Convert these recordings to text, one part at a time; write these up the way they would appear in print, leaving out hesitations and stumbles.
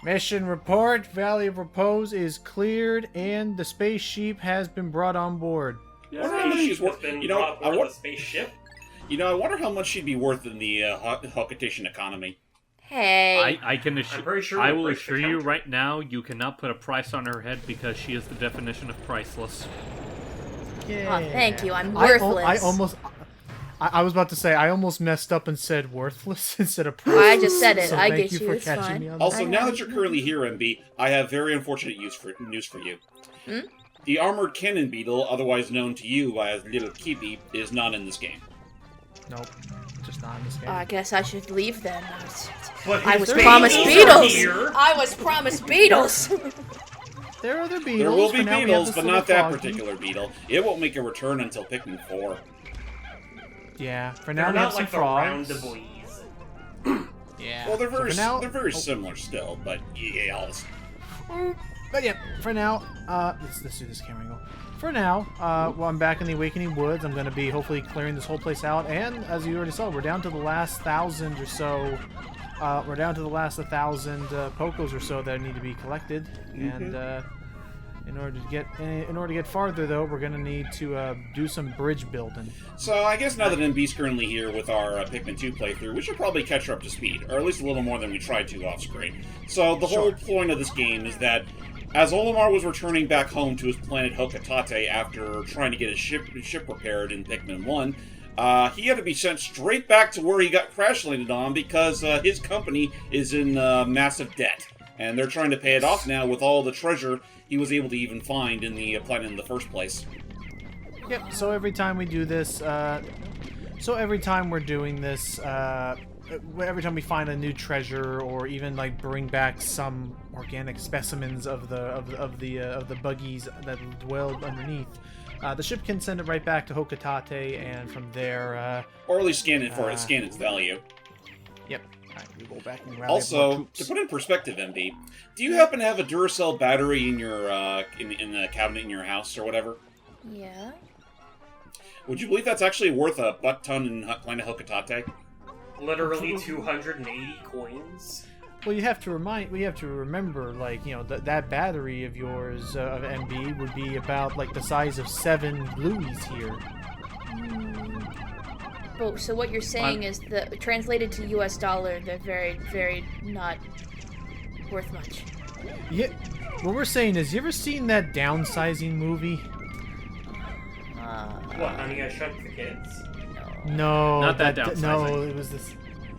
Mission report. Valley of Repose is cleared, and the space sheep has been brought on board. Yeah, she's worth. The spaceship. I wonder how much she'd be worth in the Hokkaitishan economy. Hey. I can assure, I will assure you right now, you cannot put a price on her head because she is the definition of priceless. Yeah. Oh, thank you. I'm worthless. I was about to say, I almost messed up and said worthless instead of priceless. I just said it. So I thank get you you. for It's catching fine. me on Also, that. now that you're currently here, MB, I have very unfortunate news for you. Hmm? The armored cannon beetle, otherwise known to you as Little Kibi, is not in this game. Nope. Just not in this game. I guess I should leave then. But I was his promised Beatles Beatles! I was promised Beatles! There are other beetles. There will be For now, we have beetles, this but little not that froggy. particular beetle. It won't make a return until Pikmin 4. Yeah, for They're now we not have some like the frogs. roundaboys. Yeah. Well, they're very So they're very similar still, but yeah. But yeah, for now, let's do this camera angle. For now, while I'm back in the Awakening Woods, I'm going to be hopefully clearing this whole place out. And as you already saw, we're down to the last 1,000 or so. We're down to the last 1,000 Pokos or so that need to be collected. Mm-hmm. And in order to get farther, though, we're going to need to do some bridge building. So I guess now that MB's currently here with our Pikmin 2 playthrough, we should probably catch her up to speed, or at least a little more than we tried to off screen. So the whole point of this game is that as Olimar was returning back home to his planet Hokitate after trying to get his ship repaired in Pikmin 1, he had to be sent straight back to where he got crash landed on because his company is in massive debt. And they're trying to pay it off now with all the treasure he was able to even find in the planet in the first place. Yep, so every time we do this, every time we're doing this, every time we find a new treasure or even like bring back some organic specimens of the buggies that dwell underneath, the ship can send it right back to Hokitate, and from there, or at least scan its value. Yep. Alright, we go back and rally Also, to put in perspective, MB, do you happen to have a Duracell battery in your in the cabinet in your house or whatever? Yeah. Would you believe that's actually worth a butt ton in Planet Hokitate? Literally 280 coins. Well, we have to remember, like, you know, that battery of yours, of MB, would be about, like, the size of 7 Blueies here. Well, so what you're saying is that, translated to US dollar, they're very, very not worth much. Yeah, what we're saying is, you ever seen that downsizing movie? What, Honey, I Shrunk the Kids? No. Not that downsizing. No,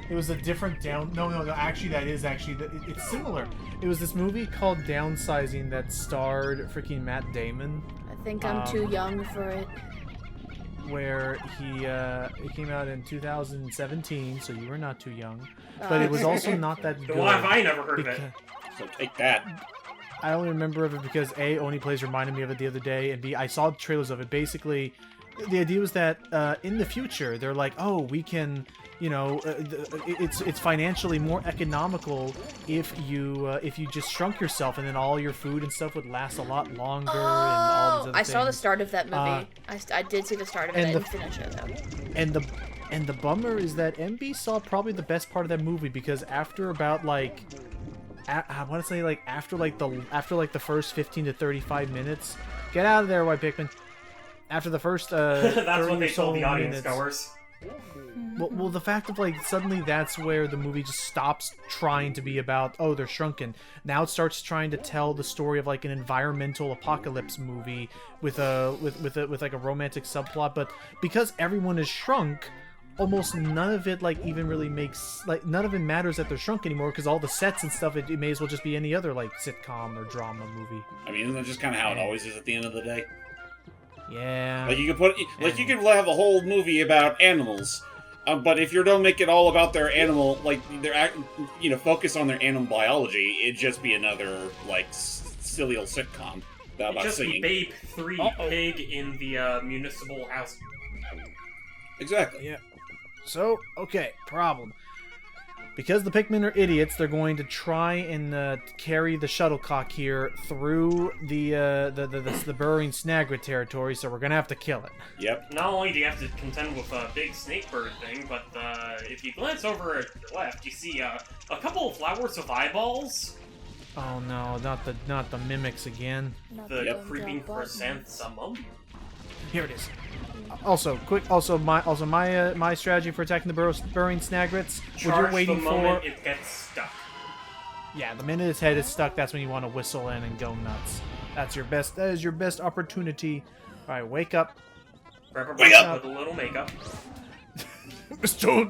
it was a different No, actually, it's similar. It was this movie called Downsizing that starred freaking Matt Damon. I think I'm too young for it. Where it came out in 2017, so you were not too young. But it was also not that good. Why have I never heard of it? So take that. I only remember of it because A, Oni Plays reminded me of it the other day, and B, I saw trailers of it. Basically, the idea was that in the future, they're like, oh, we can, you know, it's financially more economical if you just shrunk yourself, and then all your food and stuff would last a lot longer. And all these other I saw the things. start of that movie. I did see the start of it. I didn't finish it though. And the bummer is that MB saw probably the best part of that movie, because after about like, I want to say like after the first 15 to 35 minutes, get out of there, White Pikmin. After the first that's what they told the audience goers. Well, the fact of like suddenly that's where the movie just stops trying to be about, oh, they're shrunken. Now it starts trying to tell the story of like an environmental apocalypse movie with like a romantic subplot, but because everyone is shrunk, almost none of it like even really makes, like, none of it matters that they're shrunk anymore, because all the sets and stuff, it may as well just be any other like sitcom or drama movie. I mean, isn't that just kind of how it always is at the end of the day? Yeah. Like you could have a whole movie about animals, but if you don't make it all about their animal, like focus on their animal biology, it'd just be another like silly old sitcom about It'd just singing. be Babe 3 Pig in the municipal house. Exactly. Yeah. So, okay, problem. Because the Pikmin are idiots, they're going to try and carry the shuttlecock here through the burrowing Snagret territory, so we're gonna have to kill it. Yep. Not only do you have to contend with a big snake bird thing, but if you glance over at your left, you see a couple of flowers with eyeballs. Oh no, not the mimics again. Not The dumb creeping dumb buttons. chrysanthemum. Here it is. Also, my strategy for attacking the burrowing snagrets. When you're Charge waiting the for moment it gets stuck. yeah, the minute its head is stuck, that's when you want to whistle in and go nuts. That's your best. That is your best opportunity. All right, wake up. Wake up! With a little makeup. Stool.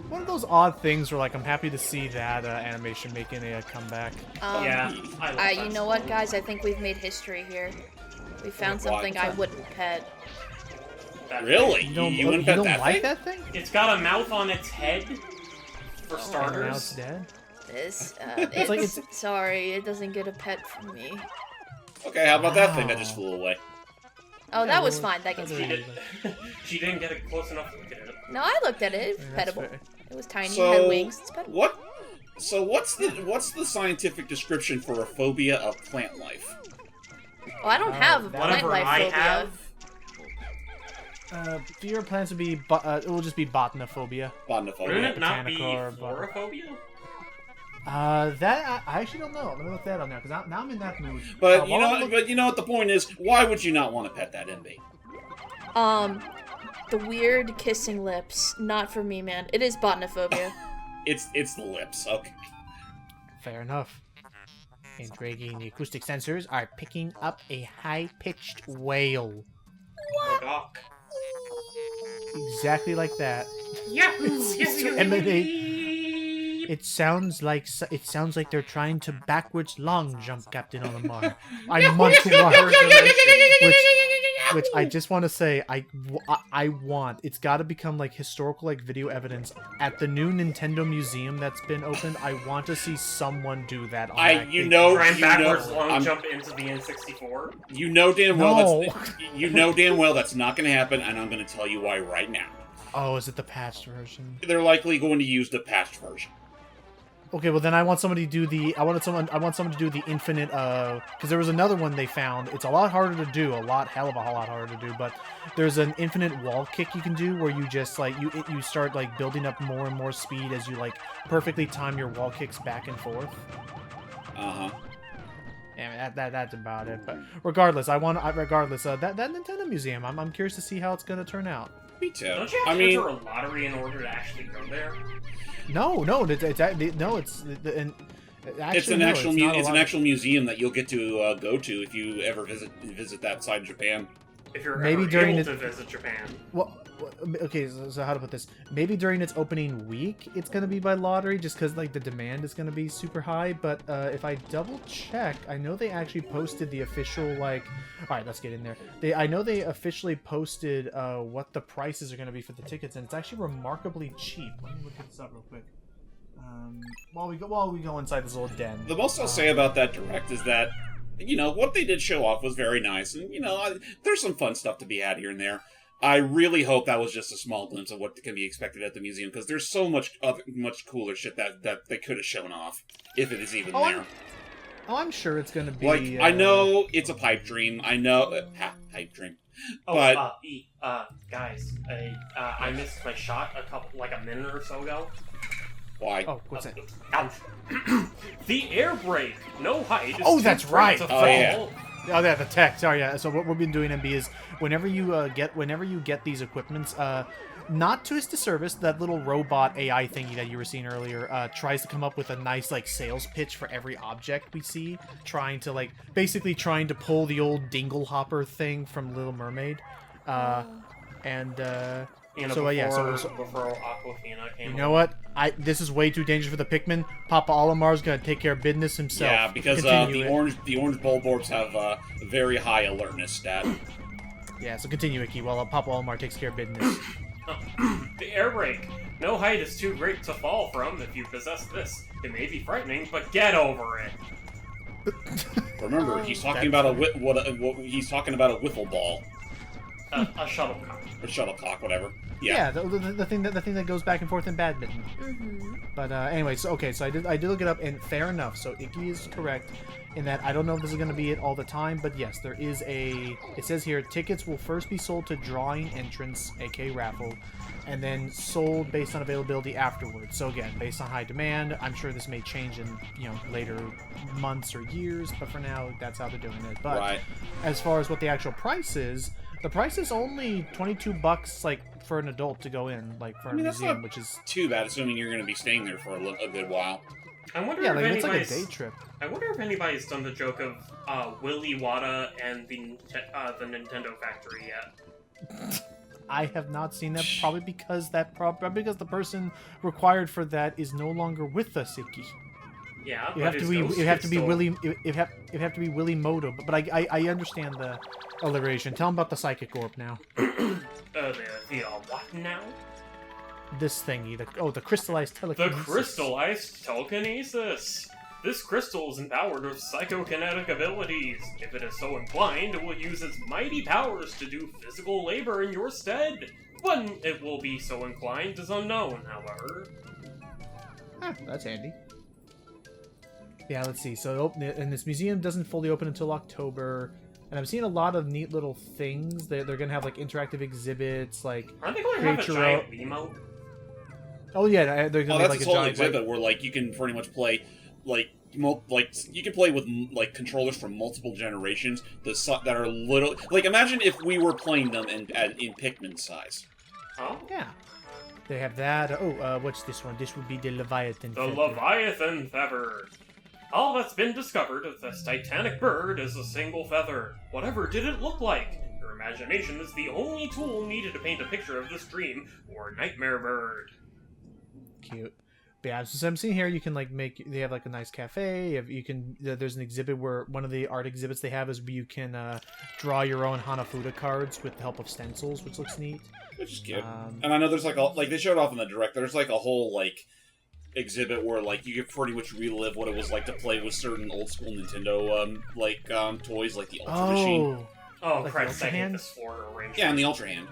One of those odd things where, like, I'm happy to see that animation making a comeback. Yeah, I like You that. know what, guys? I think we've made history here. We found something I wouldn't pet. That Really? You don't, wouldn't you bet don't that like thing? that thing? It's got a mouth on its head, for And starters. now it's dead. This, It's like sorry, it doesn't get a pet from me. Okay, how about that thing that Wow. just flew away? Oh, Yeah, that was well, fine. That gets that's She, pet. did, she didn't get it close enough to look at it. No, I looked at it. It's Yeah, that's pettable. fair. It was tiny, So, had wings. It's pettable. what? So what's the scientific description for a phobia of plant life? Oh, I don't have a that- plant Whatever life I phobia. have, Fear of plants would be, it will just be botanophobia. wouldn't Botanophobia. it not be Botanical or florophobia? That I actually don't know. Let me look that up now, because now I'm in that mood. But While you know what the point is? Why would you not want to pet that MB? The weird kissing lips. Not for me, man. It is botanophobia. It's the lips. Okay. Fair enough. Intriguing. The acoustic sensors are picking up a high-pitched wail. Doc. Exactly like that. Yeah. It sounds like they're trying to backwards long jump, Captain Olimar. I want to watch. Which I just want to say, I want. It's got to become like historical, like video evidence at the new Nintendo museum that's been opened. I want to see someone do that. On that big- Try and backwards long I'm- jump into the N64. You know damn well No. that's not going to happen, and I'm going to tell you why right now. Oh, is it the patched version? They're likely going to use the patched version. Okay, well then I want somebody to do the. I want someone to do the infinite. Because there was another one they found. It's a lot harder to do. A lot harder to do. But there's an infinite wall kick you can do where you just like you start like building up more and more speed as you like perfectly time your wall kicks back and forth. Yeah, that's about it. But regardless, that Nintendo museum. I'm curious to see how it's gonna turn out. Me too. Don't you have to enter a lottery in order to actually go there? No, it's It's an actual museum that you'll get to go to if you ever visit that side of Japan. If you're Maybe ever during able the- to visit Japan. Well, okay, so how to put this? Maybe during its opening week, it's gonna be by lottery, just because like the demand is gonna be super high. But if I double check, I know they actually posted the official like. All right, let's get in there. I know they officially posted what the prices are gonna be for the tickets, and it's actually remarkably cheap. Let me look this up real quick. While we go inside this little den. The most I'll say about that direct is that, what they did show off was very nice, and there's some fun stuff to be had here and there. I really hope that was just a small glimpse of what can be expected at the museum, because there's so much cooler shit that they could have shown off, if it is even there. I'm sure it's gonna be. Like, I know it's a pipe dream. I know pipe dream. Oh, But guys, I missed my shot a minute or so ago. why? Oh, what's that? Ouch. The air brake. No height. is Oh, too that's great right. to Oh, fall. yeah. Oh yeah, the tech. Sorry, yeah. So what we've been doing, MB, is whenever you get these equipments, not to his disservice, that little robot AI thingy that you were seeing earlier tries to come up with a nice like sales pitch for every object we see, trying to pull the old dingle hopper thing from Little Mermaid, before Aquafina came you know what? This is way too dangerous for the Pikmin. Papa Olimar's gonna take care of business himself. Yeah, because Continue it. the orange Bulborbs have a very high alertness stat. Yeah, so continue, Icky, while Papa Olimar takes care of business. The air brake. No height is too great to fall from if you possess this. It may be frightening, but get over it. Remember, he's talking about he's talking about a wiffle ball A shuttlecock. or shuttlecock, whatever. Yeah, the thing that goes back and forth in badminton. Mm-hmm. But anyway, so I did look it up, and fair enough. So Icky is correct in that I don't know if this is going to be it all the time, but yes, there is a. It says here tickets will first be sold to drawing entrance, aka raffle, and then sold based on availability afterwards. So again, based on high demand, I'm sure this may change in later months or years, but for now, that's how they're doing it. But as far as what the actual price is. The price is only $22, like, for an adult to go in, like, for a museum, which is too bad, assuming you're going to be staying there for a good while. I wonder yeah, if like it's like a anybody's day trip. I wonder if anybody's done the joke of Willy Wada and the Nintendo factory yet. I have not seen that, probably because the person required for that is no longer with us, Icky. Yeah, It have to be Willy Moto, but I understand the alliteration. Tell him about the psychic orb now. the what now? This thingy, the crystallized telekinesis. The crystallized telekinesis. This crystal is empowered with psychokinetic abilities. If it is so inclined, it will use its mighty powers to do physical labor in your stead. When it will be so inclined is unknown, however. That's handy. Yeah, let's see. So, and this museum doesn't fully open until October, and I'm seeing a lot of neat little things. They're gonna have like interactive exhibits, like. Aren't they going to have a giant Wiimote? Oh yeah, they're gonna that's like this a whole giant exhibit where like you can pretty much play you can play with like controllers from multiple generations that are little. Like imagine if we were playing them in Pikmin size. Oh yeah. They have that. What's this one? This would be the Leviathan. The Leviathan feather. All that's been discovered of this titanic bird is a single feather. Whatever did it look like? Your imagination is the only tool needed to paint a picture of this dream or nightmare bird. Cute. But yeah, so I'm seeing here you can like they have like a nice cafe. There's an exhibit where one of the art exhibits they have is where you can draw your own Hanafuda cards with the help of stencils, which looks neat. Which is cute. And I know there's like they showed off in the direct. There's like a whole like exhibit where like you could pretty much relive what it was like to play with certain old school Nintendo toys like the Ultra Machine. Oh, like Christ! I hate hand? this floor arrangement. Yeah, and the Ultra Hand.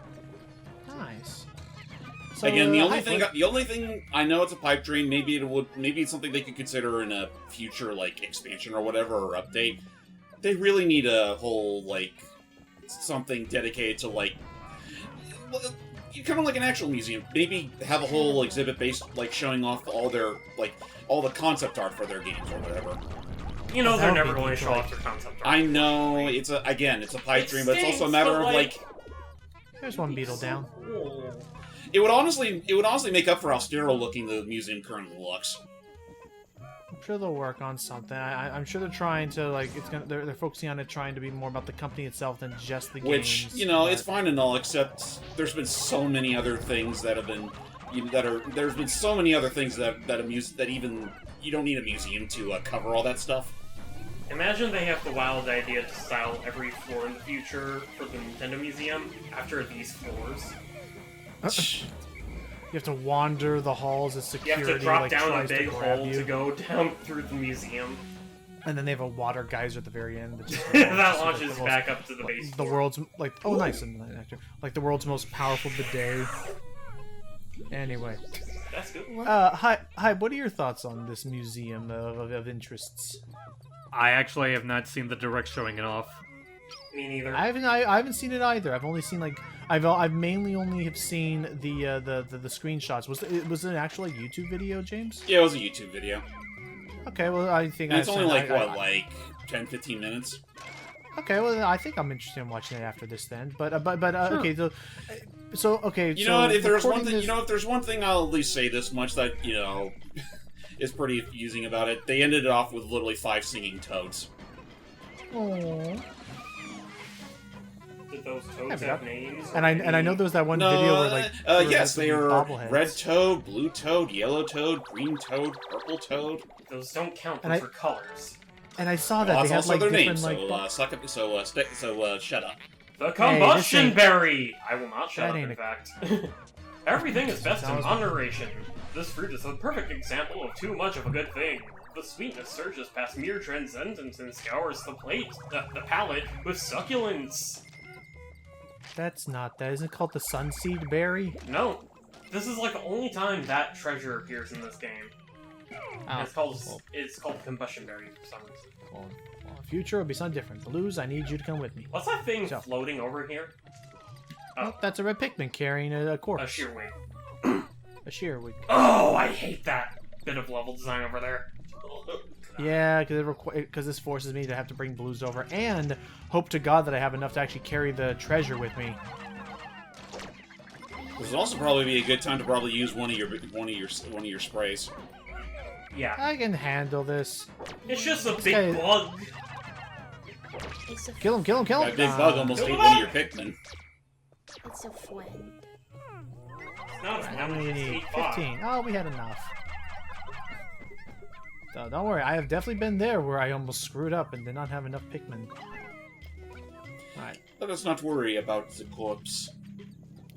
Nice. So, again, the only thing I know it's a pipe dream. Maybe it's something they could consider in a future like expansion or whatever or update. They really need a whole like something dedicated to like. Kind of like an actual museum. Maybe have a whole exhibit based, like, showing off all the concept art for their games or whatever. You know they're never going to show off their concept art. I know it's a pipe dream, but it's also a matter of like. There's one beetle down. It would honestly make up for how sterile looking the museum currently looks. I'm sure they'll work on something. I'm sure they're trying to like they're focusing on it trying to be more about the company itself than just the games. Which it's fine and all, except there's been so many other things that have been there's been so many other things that even you don't need a museum to cover all that stuff. Imagine they have the wild idea to style every floor in the future for the Nintendo Museum after these floors. You have to wander the halls as security. You have to drop like, down a tries big to grab hole you. to go down through the museum. And then they have a water geyser at the very end. That launches back up to the base. The world's like nice and like the world's most powerful bidet. Anyway. That's good. Hi. What are your thoughts on this museum of interests? I actually have not seen the direct showing it off. Me neither. I haven't seen it either. I've only seen like I've mainly only have seen the screenshots. Was it an actual like, YouTube video, James? Yeah, it was a YouTube video. Okay, well I think and it's only like 10-15 minutes. Okay, well I think I'm interested in watching it after this then. But sure. Okay, so okay. You know what? If there's one thing, if there's one thing, I'll at least say this much that is pretty amusing about it. They ended it off with literally 5 singing toads. Aww. Did those toads have names? And I know there was that one video where like yes, they are red toad, blue toad, yellow toad, green toad, purple toad. Those don't count. Those are colors. And I saw that well, they have like their different names, like. So shut up. The combustion berry. I will not shut up. In fact, everything is best in moderation. This fruit is a perfect example of too much of a good thing. The sweetness surges past mere transcendence and scours the palate with succulence. That's not that. Isn't it called the Sunseed Berry? No. This is like the only time that treasure appears in this game. Oh, It's called Combustion Berry for some reason. well, future will be something different. Blues, I need you to come with me. What's that thing So. floating over here? Oh, that's a red Pikmin carrying a corpse. A sheer weight. A sheer would. Oh, I hate that bit of level design over there. Yeah, because this forces me to have to bring blues over, and hope to God that I have enough to actually carry the treasure with me. This would also probably be a good time to probably use one of your sprays. Yeah. I can handle this. It's just a guy- big bug. It's a Kill him! Kill him! Kill him! That big bug almost ate one of your Pikmin. It's a friend. It's not a How friend, many it's do you need? 8 bug. 15. Oh, we had enough. So don't worry, I have definitely been there where I almost screwed up and did not have enough Pikmin. Alright, Let us not worry about the corpse.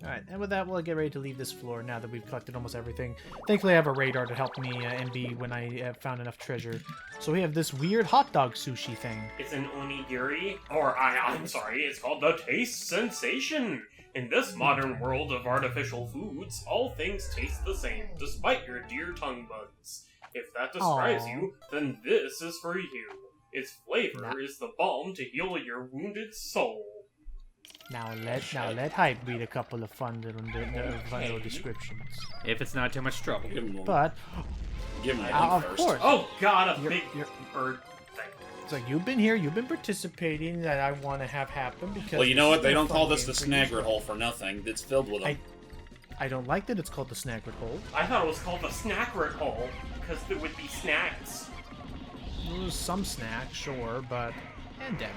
alright, and with that, we'll get ready to leave this floor now that we've collected almost everything. Thankfully, I have a radar to help me MB when I have found enough treasure. So we have this weird hot dog sushi thing. It's an onigiri, or I'm sorry, it's called the taste sensation. In this modern world of artificial foods, all things taste the same, despite your dear tongue buds. If that describes Aw. you, then this is for you. Its flavor Nah. is the balm to heal your wounded soul. Now let Hype read a couple of fun little descriptions. If it's not too much trouble. Give him one. But, Give him one of first. course, Oh god, a You're- big you're- bird thing. so you've been here, you've been participating, that I want to have happen because... Well, you know this what? is They a don't fun call this game the for you. Snagret Hole for nothing. It's filled with them. I don't like that it's called the Snagret Hole. I thought it was called the Snagret Hole, because there would be snacks. There's some snacks, sure, but... And dead.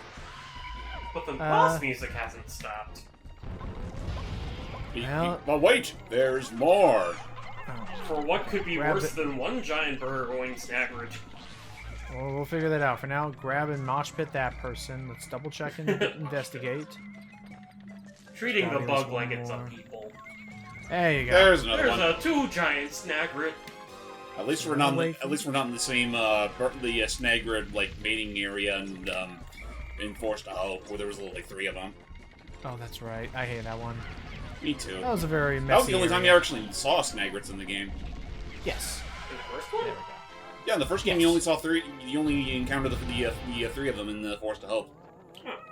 But the boss music hasn't stopped. Well- But wait, there's more. Oh. For what could be Grab worse it. than one giant burger going Snagret? Well, we'll figure that out. For now, grab and mosh pit that person. Let's double check and investigate. Treating the Gotta bug use like one it's a more. people. There you go. There's another There's one. a 2 giant Snagret. At least we're not. In Away the, from- at least we're not in the same Snagrid like mating area and in Forced Hope where there was like 3 of them. Oh, that's right. I hate that one. Me too. That was a very messy That was the only time you area. actually saw Snagrets in the game. Yes. In the first one? Yeah, in the first game Yes. you only saw 3. You only encountered the 3 of them in the Forced Hope.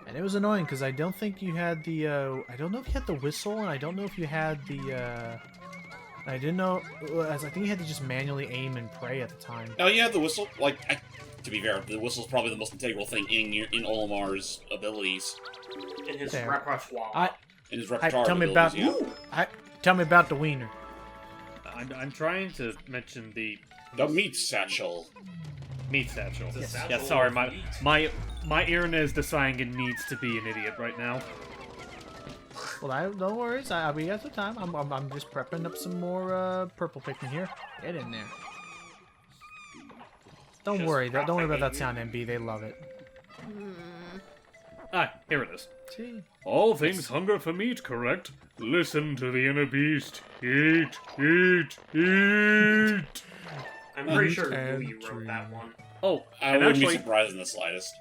And it was annoying because I don't think you had the, I don't know if you had the whistle, and I don't know if you had the, I didn't know, I think you had to just manually aim and pray at the time. Now, yeah, the whistle. To be fair, the whistle's probably the most integral thing in Olimar's abilities, In his There. repertoire. in his Tell repertoire. me about, abilities, tell me about the wiener. I'm trying to mention the The meat satchel. meat satchel. It's a Yeah, satchel sorry, of meat. my Irna is deciding it needs to be an idiot right now. Well, don't worry, we got some time. I'm just prepping up some more purple Pikmin here. Get in there. Don't Just worry, don't worry about that propagating. sound, MB. They love it. Ah, here it is. See? All things hunger for meat, correct? Listen to the inner beast. Eat, eat, eat. I'm pretty sure and you wrote that one. Oh, I and wouldn't be actually, surprised in the slightest.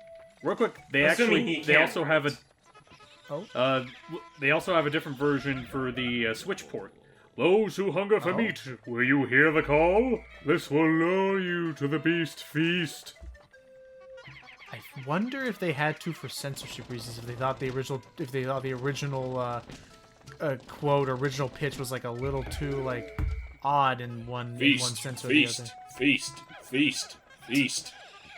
real quick, they Assuming he they can also have a Oh. they also have a different version for the Switch port. Those who hunger for meat, will you hear the call? This will lure you to the beast feast. I wonder if they had to for censorship reasons. If they thought the original quote, original pitch was like a little too like odd in one Feast, sense or the other. feast, feast, feast, feast.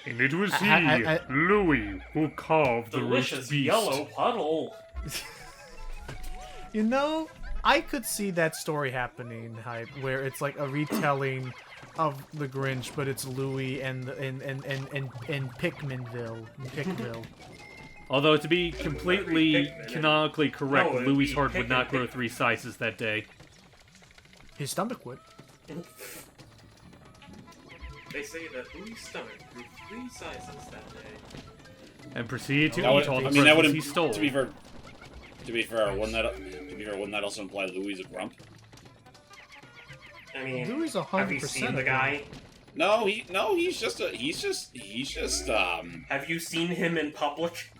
And it was he, I- Louis, who carved the roast Delicious beast. yellow puddle. You know, I could see that story happening, Hype, where it's like a retelling of the Grinch, but it's Louis and Pikminville. Pikville. Although, to be completely Pikmin. canonically correct, No, it'd Louis' be heart would not Pikmin. grow 3 sizes that day. His stomach would. They say that Louis' stomach grew 3 sizes that day. And proceeded to That eat would, all the I mean, that would presents he stole. to be fair, wouldn't that also imply Louis is a grump? I mean, Louis is have you 100% seen the a guy? No, he's just Have you seen him in public?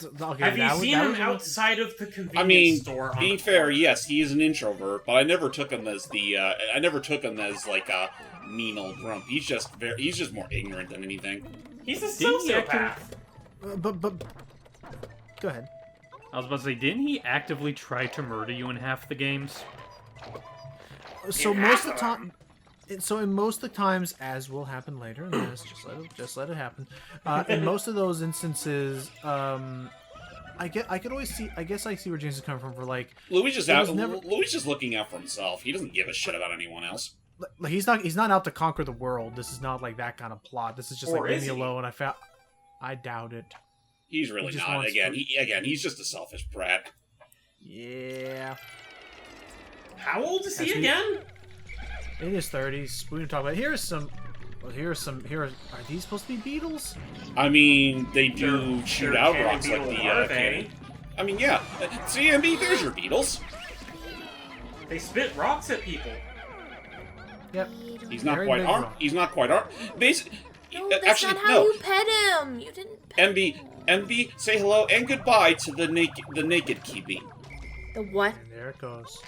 Okay, Have you that seen was him outside of the convenience I mean, store? On being the fair, corner? yes, he is an introvert, but I never took him as I never took him as like a mean old grump. He's just more ignorant than anything. He's a Didn't he sociopath. But go ahead. I was about to say, didn't he actively try to murder you in half the games? So In most of half the of time, so in most of the times, as will happen later in this, just let it happen. In most of those instances, I could always see. I guess I see where James is coming from. For like, Louis was just looking out for himself. He doesn't give a shit about anyone else. like he's not out to conquer the world. This is not like that kind of plot. This is just Or like leave is me he? alone. I doubt it. He's really just not. wants Again, to- he's just a selfish brat. Yeah, How old is he That's again? in his 30s. We can talk about. Here are these supposed to be beetles? I mean, they do They're- shoot they're out cannon rocks like beetle the larvae. cannon. I mean, yeah. CMB, there's your beetles. They spit rocks at people. Yep. He's not Very quite big armed. rock. He's not quite armed. No, that's Actually, not how no. you pet him. You didn't pet MB, say hello and goodbye to the naked Kibi. the what? And there it goes.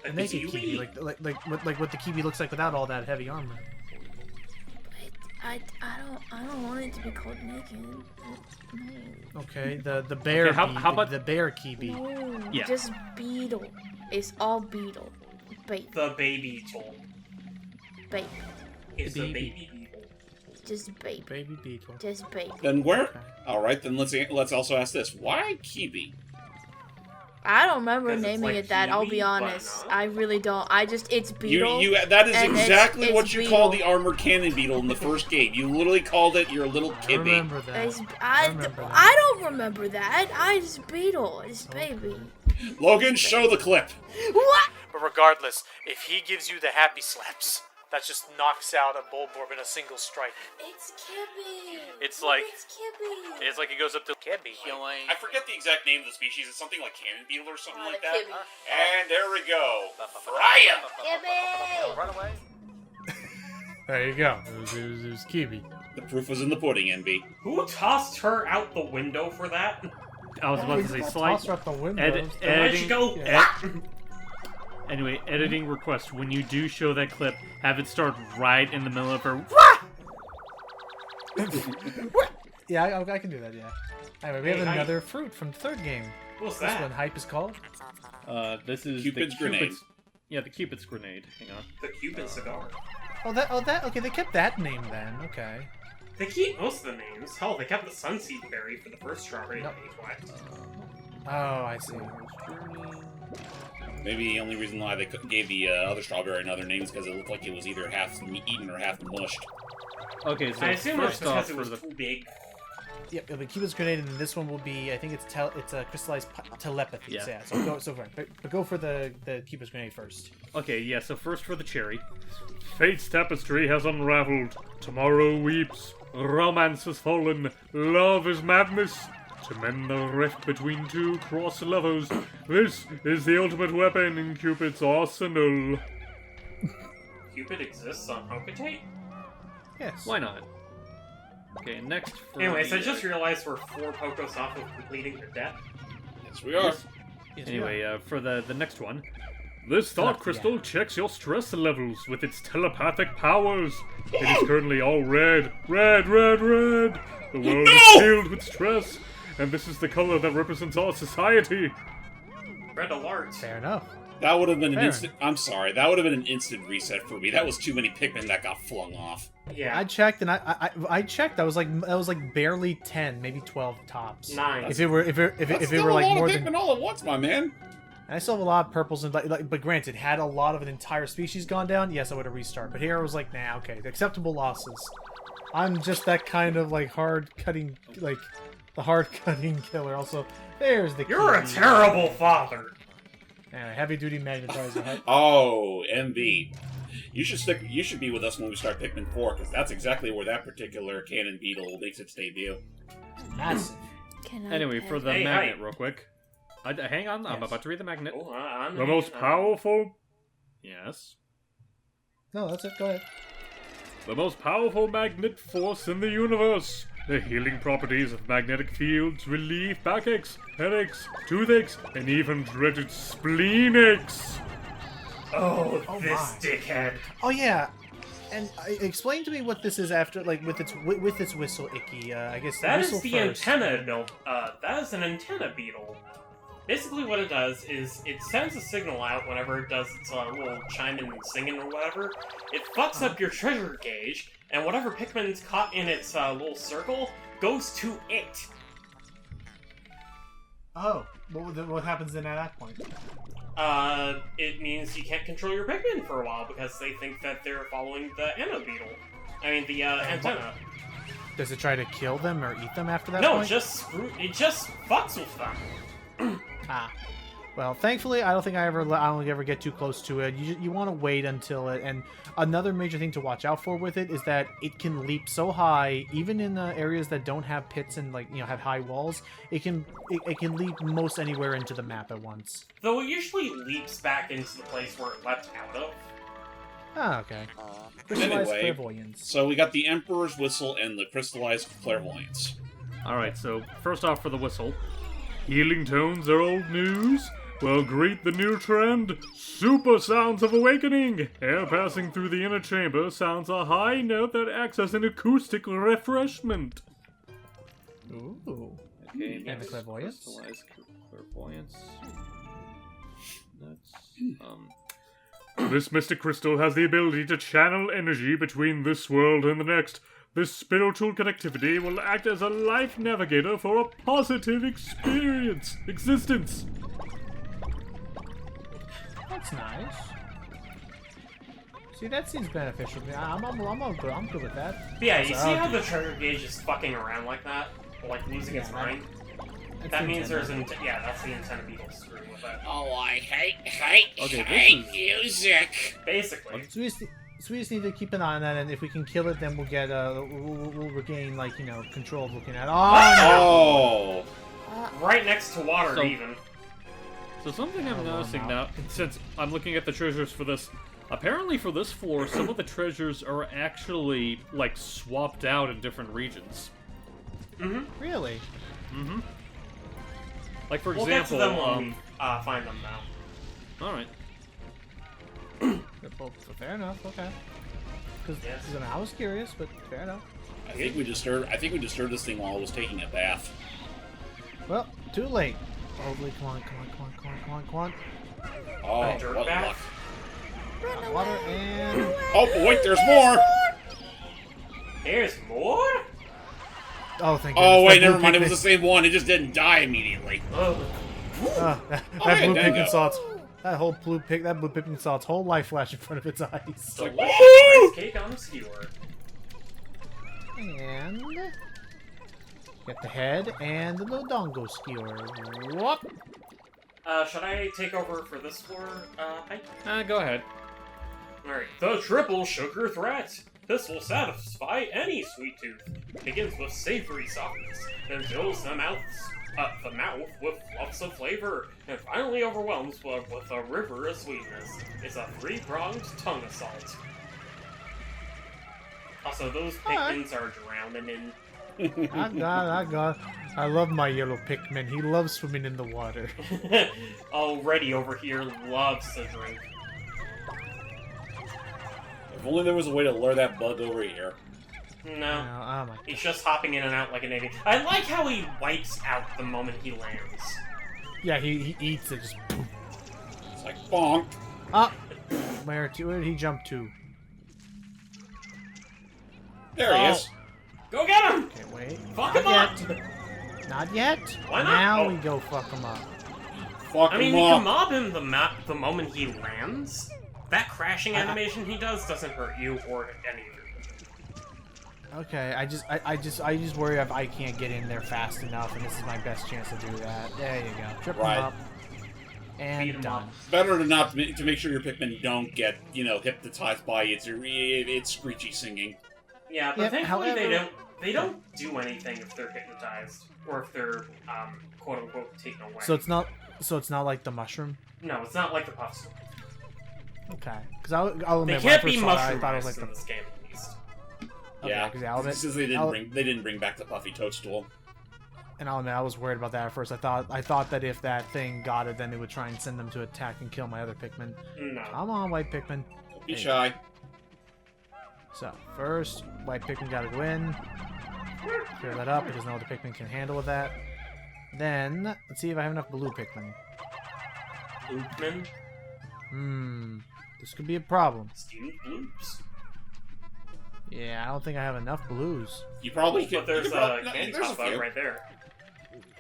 A The naked Kiwi. kiwi, like what the kiwi looks like without all that heavy armor. I don't want it to be called naked. No. Okay, the bear. Okay, how about- the bear kiwi? No, Yeah. just beetle. It's all beetle. Babe, The baby beetle. babe, It's the baby. baby beetle. just babe, Baby beetle. just babe. Then where? Okay. All right, then let's also ask this: why Kibi? I don't remember 'Cause it's naming like it that. I'll kiwi, be but honest. not. I really don't. It's beetle. That is and exactly it's what you beetle. call the armored cannon beetle in the first game. You literally called it your little I Kibi. remember that. I remember that. I don't remember that. It's beetle. It's baby. Logan, show the clip. What? But regardless, if he gives you the happy slaps, that just knocks out a Bulborb in a single strike. It's Kibby. It's like- It's Kibby. It's like he goes up to Kibby. I forget the exact name of the species. It's something like cannon beetle or something like that. Kibby. And there we go. Fry him. Kibby. Run away. There you go. It was Kiwi. The proof was in the pudding, NB. Who tossed her out the window for that? I was about to say, slight Toss her out the window. edit, Where'd she go? Anyway, editing request. When you do show that clip, have it start right in the middle of her. Yeah, I can do that. Yeah. Anyway, we Hey, have hi. another fruit from the third game. What's This that? one, hype is called. This is Cupid's the grenade. Yeah, the Cupid's grenade. Hang on. The Cupid cigar. Oh, that. Okay, they kept that name then. Okay. They keep most of the names. Hell, they kept the Sunseed Berry for the first strawberry Yep. page. Why? Oh, I see. Maybe the only reason why they gave the other strawberry another name is because it looked like it was either half eaten or half mushed. Okay, so I assume it's first off, because it for was the too big. Yep, it'll be Cupid's grenade, and then this one will be. I think it's a crystallized telepathy. Yeah. So, yeah. So go for it. But go for the Cupid's grenade first. okay, yeah. So first for the cherry. Fate's tapestry has unraveled. Tomorrow weeps. Romance has fallen. Love is madness. To mend the rift between two cross lovers, this is the ultimate weapon in Cupid's arsenal. Cupid exists on Hopitate? Yes. Why not? Okay, next for Anyways, the, I just realized we're 4 Pokos off of completing her death. Yes, we are. Yes, Anyway, for the next one. This thought crystal checks your stress levels with its telepathic powers. It is currently all red. Red, red, red! The world is filled with stress, and this is the color that represents our society. Red alert. Fair enough. That would have been an Fair. instant. I'm sorry. That would have been an instant reset for me. That was too many Pikmin that got flung off. Yeah. I checked and I checked. I was like barely 10, maybe 12 tops. 9. If it were like more Pikmin than. all at once, my man. I still have a lot of purples and but granted, had a lot of an entire species gone down, yes, I would have restarted. But here I was like, nah, okay, acceptable losses. I'm just that kind of like hard cutting, like the hard cutting killer. Also, there's the. You're a Kiwi. terrible father. Anyway, heavy duty magnetizer. Oh, MB. You should be with us when we start Pikmin 4, because that's exactly where that particular cannon beetle makes its debut. Massive. Can I Anyway, pet for the Hey, magnet, hi. real quick. Hang on, I'm Yes. about to read the magnet. Oh, I'm The most powerful. Yes. No, that's it. Go ahead. The most powerful magnet force in the universe. The healing properties of magnetic fields relieve backaches, headaches, toothaches, and even dreaded spleen aches. Oh, Oh this my. dickhead. Oh yeah, and explain to me what this is after, like with its whistle, Icky. I guess That whistle is the first. antenna, no, that is an antenna beetle. Basically what it does is it sends a signal out whenever it does its little chiming and singing or whatever. It fucks up your treasure gauge, and whatever Pikmin's caught in its little circle goes to it. Oh, what happens then at that point? It means you can't control your Pikmin for a while because they think that they're following the antenna beetle. I mean, the antenna. Does it try to kill them or eat them after that No, point? it just fucks with them. Ah. Well, thankfully, I don't think I don't ever get too close to it. You want to wait until it. And another major thing to watch out for with it is that it can leap so high, even in areas that don't have pits and have high walls. It can leap most anywhere into the map at once. Though it usually leaps back into the place where it leapt out of. Ah, okay. Crystallized Anyway, clairvoyance. so we got the Emperor's Whistle and the Crystallized Clairvoyance. Alright, so first off for the whistle. Healing tones are old news. Well, greet the new trend, Super Sounds of Awakening! Air passing through the inner chamber sounds a high note that acts as an acoustic refreshment. Ooh. Okay, And the clairvoyance? Crystallized clairvoyance. This mystic crystal has the ability to channel energy between this world and the next. This spiritual connectivity will act as a life navigator for a positive existence. That's nice. See, that seems beneficial to me. I'm good with that. But yeah, you So, see how the treasure gauge is fucking around like that? Or like losing its Yeah, that- mind? That's That the means there's intent. yeah, that's the antenna beetle screwing with it. Oh, I hate Okay, music. Basically. So we just need to keep an eye on that, and if we can kill it, then we'll get we'll regain control of looking at. Oh, Oh. Right next to water, So- even. So something I'm Oh, well, noticing now. now, since I'm looking at the treasures for this, apparently for this floor, some of the treasures are actually, like, swapped out in different regions. really? Mm-hmm. Like, for We'll get to example, them when we find them now. alright. Well, fair enough. Okay. Because Yes. I was curious, but fair enough. I think we disturbed this thing while I was taking a bath. Well, too late. Hopefully, come on. Oh, A dirt what bath? luck. Water and. Oh, wait, there's more! There's more? Oh, thank Oh, goodness. wait, That never blue mind. It was Pikmin- the same one. It just didn't die immediately. Ugh. that yeah, blue dango. Pikmin saw its that blue Pikmin saw its whole life flash in front of its eyes. Delicious Woo! rice cake on a skewer. And get the head and the little dongo skewer. Whoop! Should I take over for this floor, Pike? Go ahead. Alright. The triple sugar threat. This will satisfy any sweet tooth. Begins with savory softness, then fills the mouth with fluffs of flavor, and finally overwhelms with a river of sweetness. It's a three-pronged tongue assault. Also, those Pikmins are drowning in. I love my yellow Pikmin. He loves swimming in the water. Already over here loves to drink. If only there was a way to lure that bug over here. No. Oh my. He's just hopping in and out like an idiot. I like how he wipes out the moment he lands. Yeah, he eats it. Just. It's like, bonk. Ah! Where did he jump to? There he is. Go get him! Okay, wait. Fuck Not him up! yet. Not yet. Why not? Now Oh. we go fuck him up. Fuck I mean, him you up. can mob him the moment he lands. That crashing animation he does doesn't hurt you or any of you. Okay, I just worry if I can't get in there fast enough, and this is my best chance to do that. There you go. Trip Right. him up. Beat And him done. up. Better to make sure your Pikmin don't get, hypnotized by its screechy singing. Yeah, but Yep, thankfully however- they don't do anything if they're hypnotized or if they're quote unquote taken away. So it's not like the mushroom. No, it's not like the puffs. Okay, because I'll They admit can't when I be first saw it, I mushroom thought it was mice like in the. this game, at least. Yeah, because I'll admit, since they didn't bring back the puffy toadstool. and I'll admit I was worried about that at first. I thought that if that thing got it, then it would try and send them to attack and kill my other Pikmin. No. Come on, white Pikmin. Don't be shy. So first, white Pikmin gotta go in. Clear that up because no other Pikmin can handle with that. Then let's see if I have enough blue Pikmin. Oopman. This could be a problem. Steamed bloops. Yeah, I don't think I have enough blues. You probably But could. there's you could a prob- candy there's pop few. out right there.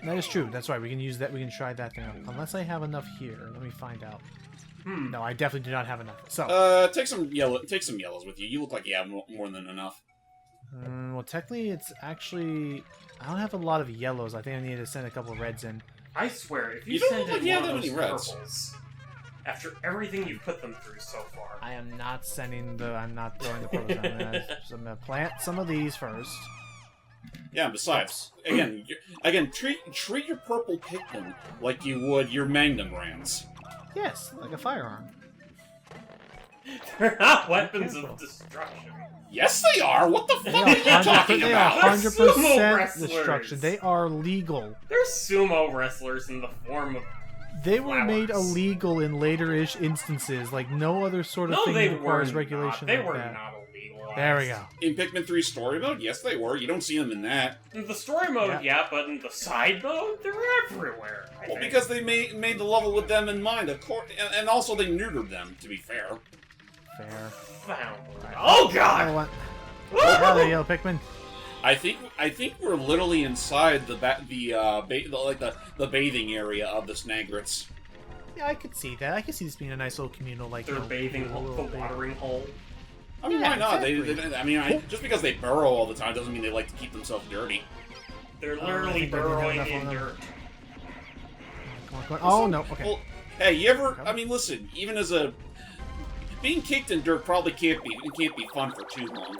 That is true. That's right. We can use that. We can try that thing out. Unless I have enough here. Let me find out. No, I definitely do not have enough. So, Take some yellows with you. You look like you have more than enough. well, technically, it's actually I don't have a lot of yellows. I think I need to send a couple of reds in. I swear, if you You don't send look like in you one have of any those reds. purples, after everything you've put them through so far, I am not sending the. I'm not throwing the purples. I'm gonna plant some of these first. Yeah. And besides, again, treat your purple Pikmin like you would your Magnum Brands. Yes, like a firearm. they're not weapons careful. of destruction. Yes, they are. What the They fuck are you talking they are about? 100% wrestlers. destruction. They are legal. They're sumo wrestlers in the form of. They were made Flowers. illegal in later-ish instances. Like no other sort of No, thing they requires were regulation not. They like were that. not illegal. There we go. In Pikmin 3 story mode, yes, they were. You don't see them in that. In the story mode, Yeah. yeah, but in the side mode, they're everywhere. I Well, think. because they made the level with them in mind, of course, and also they neutered them. To be fair. Fair. Found. Oh Oh, god! what? Oh, there, yellow Pikmin. I think we're literally inside the bathing area of the Snagrets. Yeah, I could see that. I could see this being a nice little communal, like They're bathing little the bathing. watering hole. I mean, Yeah, why not? exactly. Just because they burrow all the time doesn't mean they like to keep themselves dirty. They're I literally think I didn't have burrowing enough in on them. dirt. Come on, come on. Oh no. Okay. Well, hey, you ever? I mean, listen. Even as a being caked in dirt probably can't be fun for too long.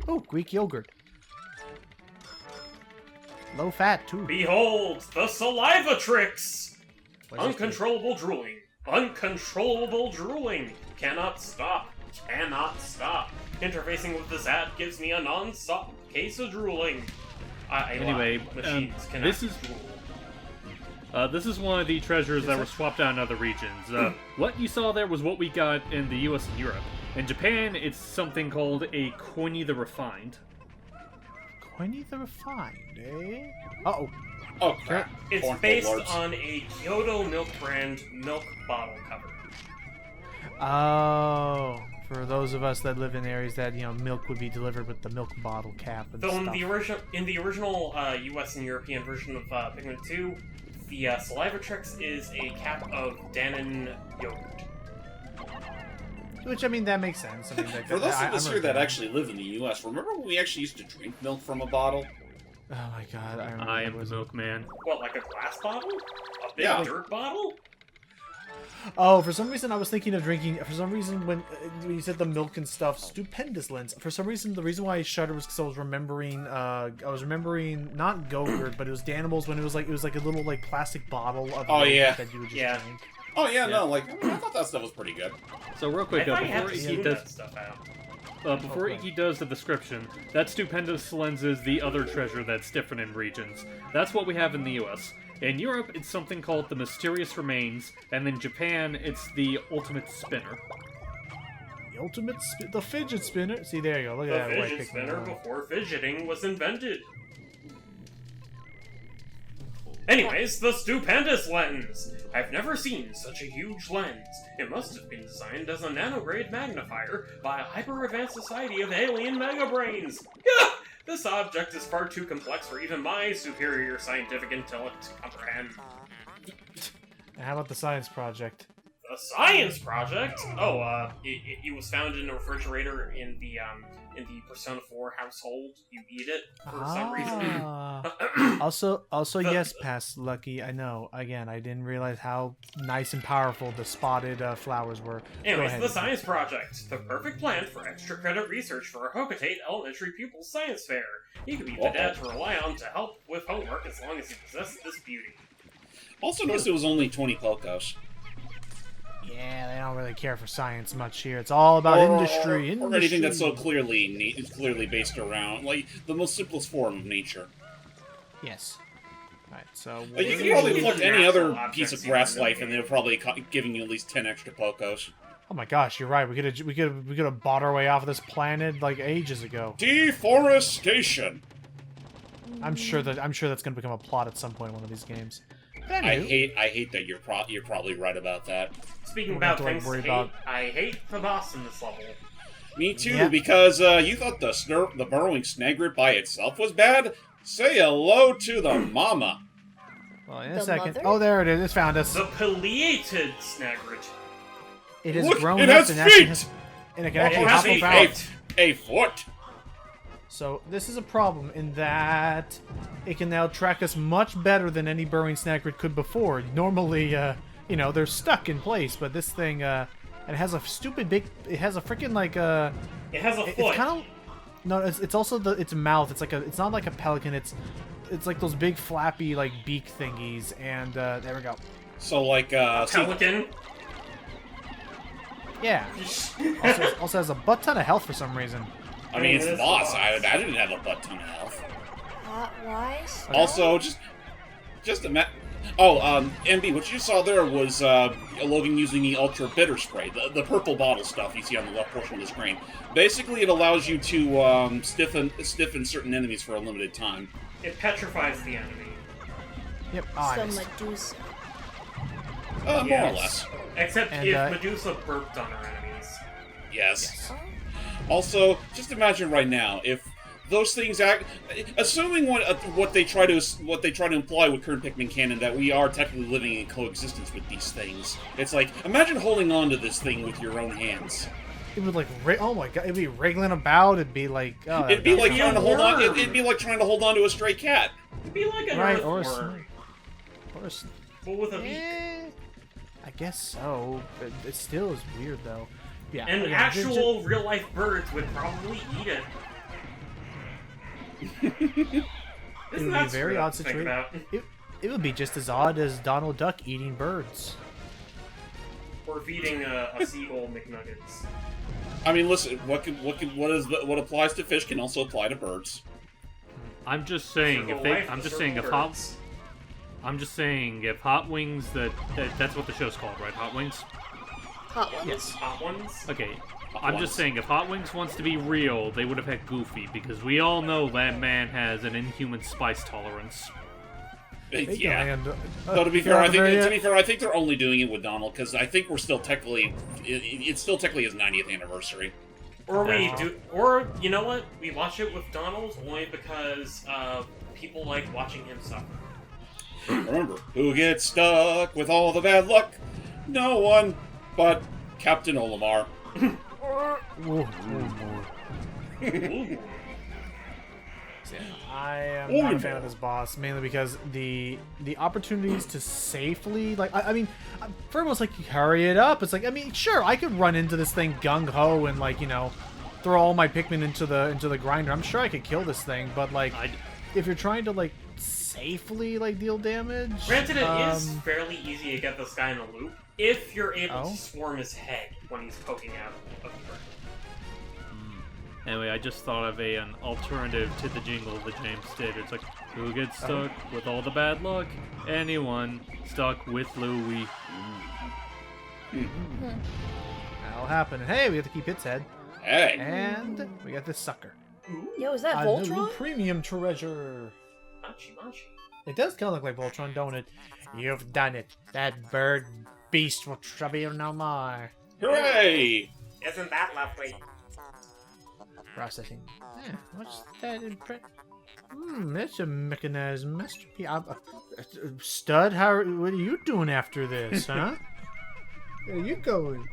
Oh, Greek yogurt. Low fat too. Behold, the saliva tricks! What is this? Uncontrollable drooling. Uncontrollable drooling. Cannot stop. Cannot stop. Interfacing with this app gives me a non-stop case of drooling. Anyway, machines cannot this is- drool. This is one of the treasures that were swapped out in other regions. What you saw there was what we got in the US and Europe. In Japan, it's something called a Coiny the Refined. Coiny the Refined, eh? Uh-oh. Oh crap! It's Cornhole based lords. on a Kyoto milk brand milk bottle cover. Oh. For those of us that live in areas that, milk would be delivered with the milk bottle cap and Though stuff. in the original US and European version of Pikmin 2, the Saliva Tricks is a cap of Dannon yogurt. Which, I mean, that makes sense. I mean, For those of us I'm here that okay. actually live in the U.S., remember when we actually used to drink milk from a bottle? Oh my god, I remember. I it am the was- milkman. What, like a glass bottle? A big Yeah. dirt bottle? Oh, for some reason I was thinking of drinking. For some reason, when you said the milk and stuff, stupendous lens. For some reason, the reason why I shuddered was because I was remembering. Not Go-Gurt, but it was Danimals when it was like a little like plastic bottle of Oh, yogurt yeah. that you would just Yeah. drink. Oh yeah, no, I thought that stuff was pretty good. So real I quick, thought you had before to Iki spoon does that stuff out. before Okay. Iki does the description, that stupendous lens is the other treasure that's different in regions. That's what we have in the U.S. In Europe, it's something called the Mysterious Remains, and in Japan, it's the Ultimate Spinner. The the fidget spinner. See, there you go. Look The at that white fidget Pikmin. spinner before fidgeting was invented. Anyways, the stupendous lens! I've never seen such a huge lens. It must have been designed as a nanograde magnifier by a hyper-advanced society of alien megabrains. Yeah! This object is far too complex for even my superior scientific intellect to comprehend. And how about the science project? The science project? Oh, it was found in a refrigerator in the Persona 4 household. You eat it for some reason. Ah. also, yes, past Lucky. I know. Again, I didn't realize how nice and powerful the spotted flowers were. Go Anyways, ahead. the science project. The perfect plan for extra credit research for a Hocotate elementary pupil science fair. He could be the dad to rely on to help with homework as long as he possesses this beauty. Also noticed it was only 20 Pokos. Yeah, they don't really care for science much here. It's all about industry. Or anything that's so clearly based around, like, the most simplest form of nature. Yes. Alright, so... Like, you we're- can probably pluck any other Natural piece of objects grass in the life, and they're probably giving you at least 10 extra Pocos. Oh my gosh, you're right. We could have bought our way off of this planet like ages ago. Deforestation! I'm sure that's gonna become a plot at some point in one of these games. But I anywho, hate that you're probably right about that. Speaking We're gonna about have to, like, things worry to hate, about- I hate the boss in this level. Me too, Yeah. because you thought the burrowing Snagret by itself was bad? Say hello to the mama. well, in a The second. mother? Oh, there it is. It's found us. The pileated Snagret. It has Look, grown it up has and actually feet! and it can Oh, actually it hop has about. A foot! So this is a problem in that it can now track us much better than any burrowing Snagret could before. Normally, they're stuck in place, but this thing, and it has a stupid big. It has a freaking like It has a It's foot. kind of no. It's also its mouth. It's like it's not like a pelican. It's like those big flappy like beak thingies. And there we go. So, like, Pelican. Yeah. also has a butt ton of health for some reason. I mean, it's the It is boss. the I boss. imagine it have a butt ton of health. Why? Also, just a MB, what you saw there was Logan using the Ultra Bitter Spray, the purple bottle stuff you see on the left portion of the screen. Basically, it allows you to stiffen certain enemies for a limited time. It petrifies the enemy. Yep. So Honest. Medusa. More or Yes. less. Except And, if Medusa burped on her enemies. Yes. Oh. Also, just imagine right now if those things act. Assuming what they try to imply with current Pikmin canon, that we are technically living in coexistence with these things. It's like, imagine holding on to this thing with your own hands. It would like oh my god, it'd be wriggling about. It'd be like It'd be like be trying a to hold on. worm. It'd be like trying to hold on to a stray cat. It'd be like an right or earthworm, but with a beak. I guess so. But it still is weird though. Yeah. And again, actual real-life birds would probably eat it. it would Isn't be a that very screwed up odd to think situation. about? It would be just as odd as Donald Duck eating birds. Or feeding a seagull McNuggets. I mean, listen. What applies to fish can also apply to birds. I'm just saying Circle if they, life, I'm the just circle saying if birds. Hot Wings that's what the show's called, right? Hot Wings. Hot ones? Yes. Hot ones? Okay. I'm just saying if Hot Wings wants to be real, they would have had Goofy because we all know that man has an inhuman spice tolerance. Yeah. And, Though to be fair, I think they're only doing it with Donald because I think we're still technically, it's still technically his 90th anniversary. Or you know what? We watch it with Donald only because people like watching him suffer. Remember, who gets stuck with all the bad luck? No one but Captain Olimar. I am not a fan of this boss, mainly because the opportunities to safely, like, I mean, for almost like hurry it up. It's like, I mean, sure, I could run into this thing gung ho and like, throw all my Pikmin into the grinder. I'm sure I could kill this thing, but like, if you're trying to like safely like deal damage, Granted, it is fairly easy to get this guy in a loop if you're able Oh? to swarm his head when he's poking out of the bird. Anyway, I just thought of an alternative to the jingle that James did. It's like, who gets stuck with all the bad luck? Anyone stuck with Louie. that'll happen. And hey, we have to keep its head, Hey, and we got this sucker. Yo, is that A new Voltron? premium treasure. Machi machi. It does kind of look like Voltron, don't it? You've done it. That bird beast will trouble you no more. hooray! Isn't that lovely? Processing. Yeah, what's that imprint? That's a mechanized masterpiece. Stud, what are you doing after this, huh? Where you going?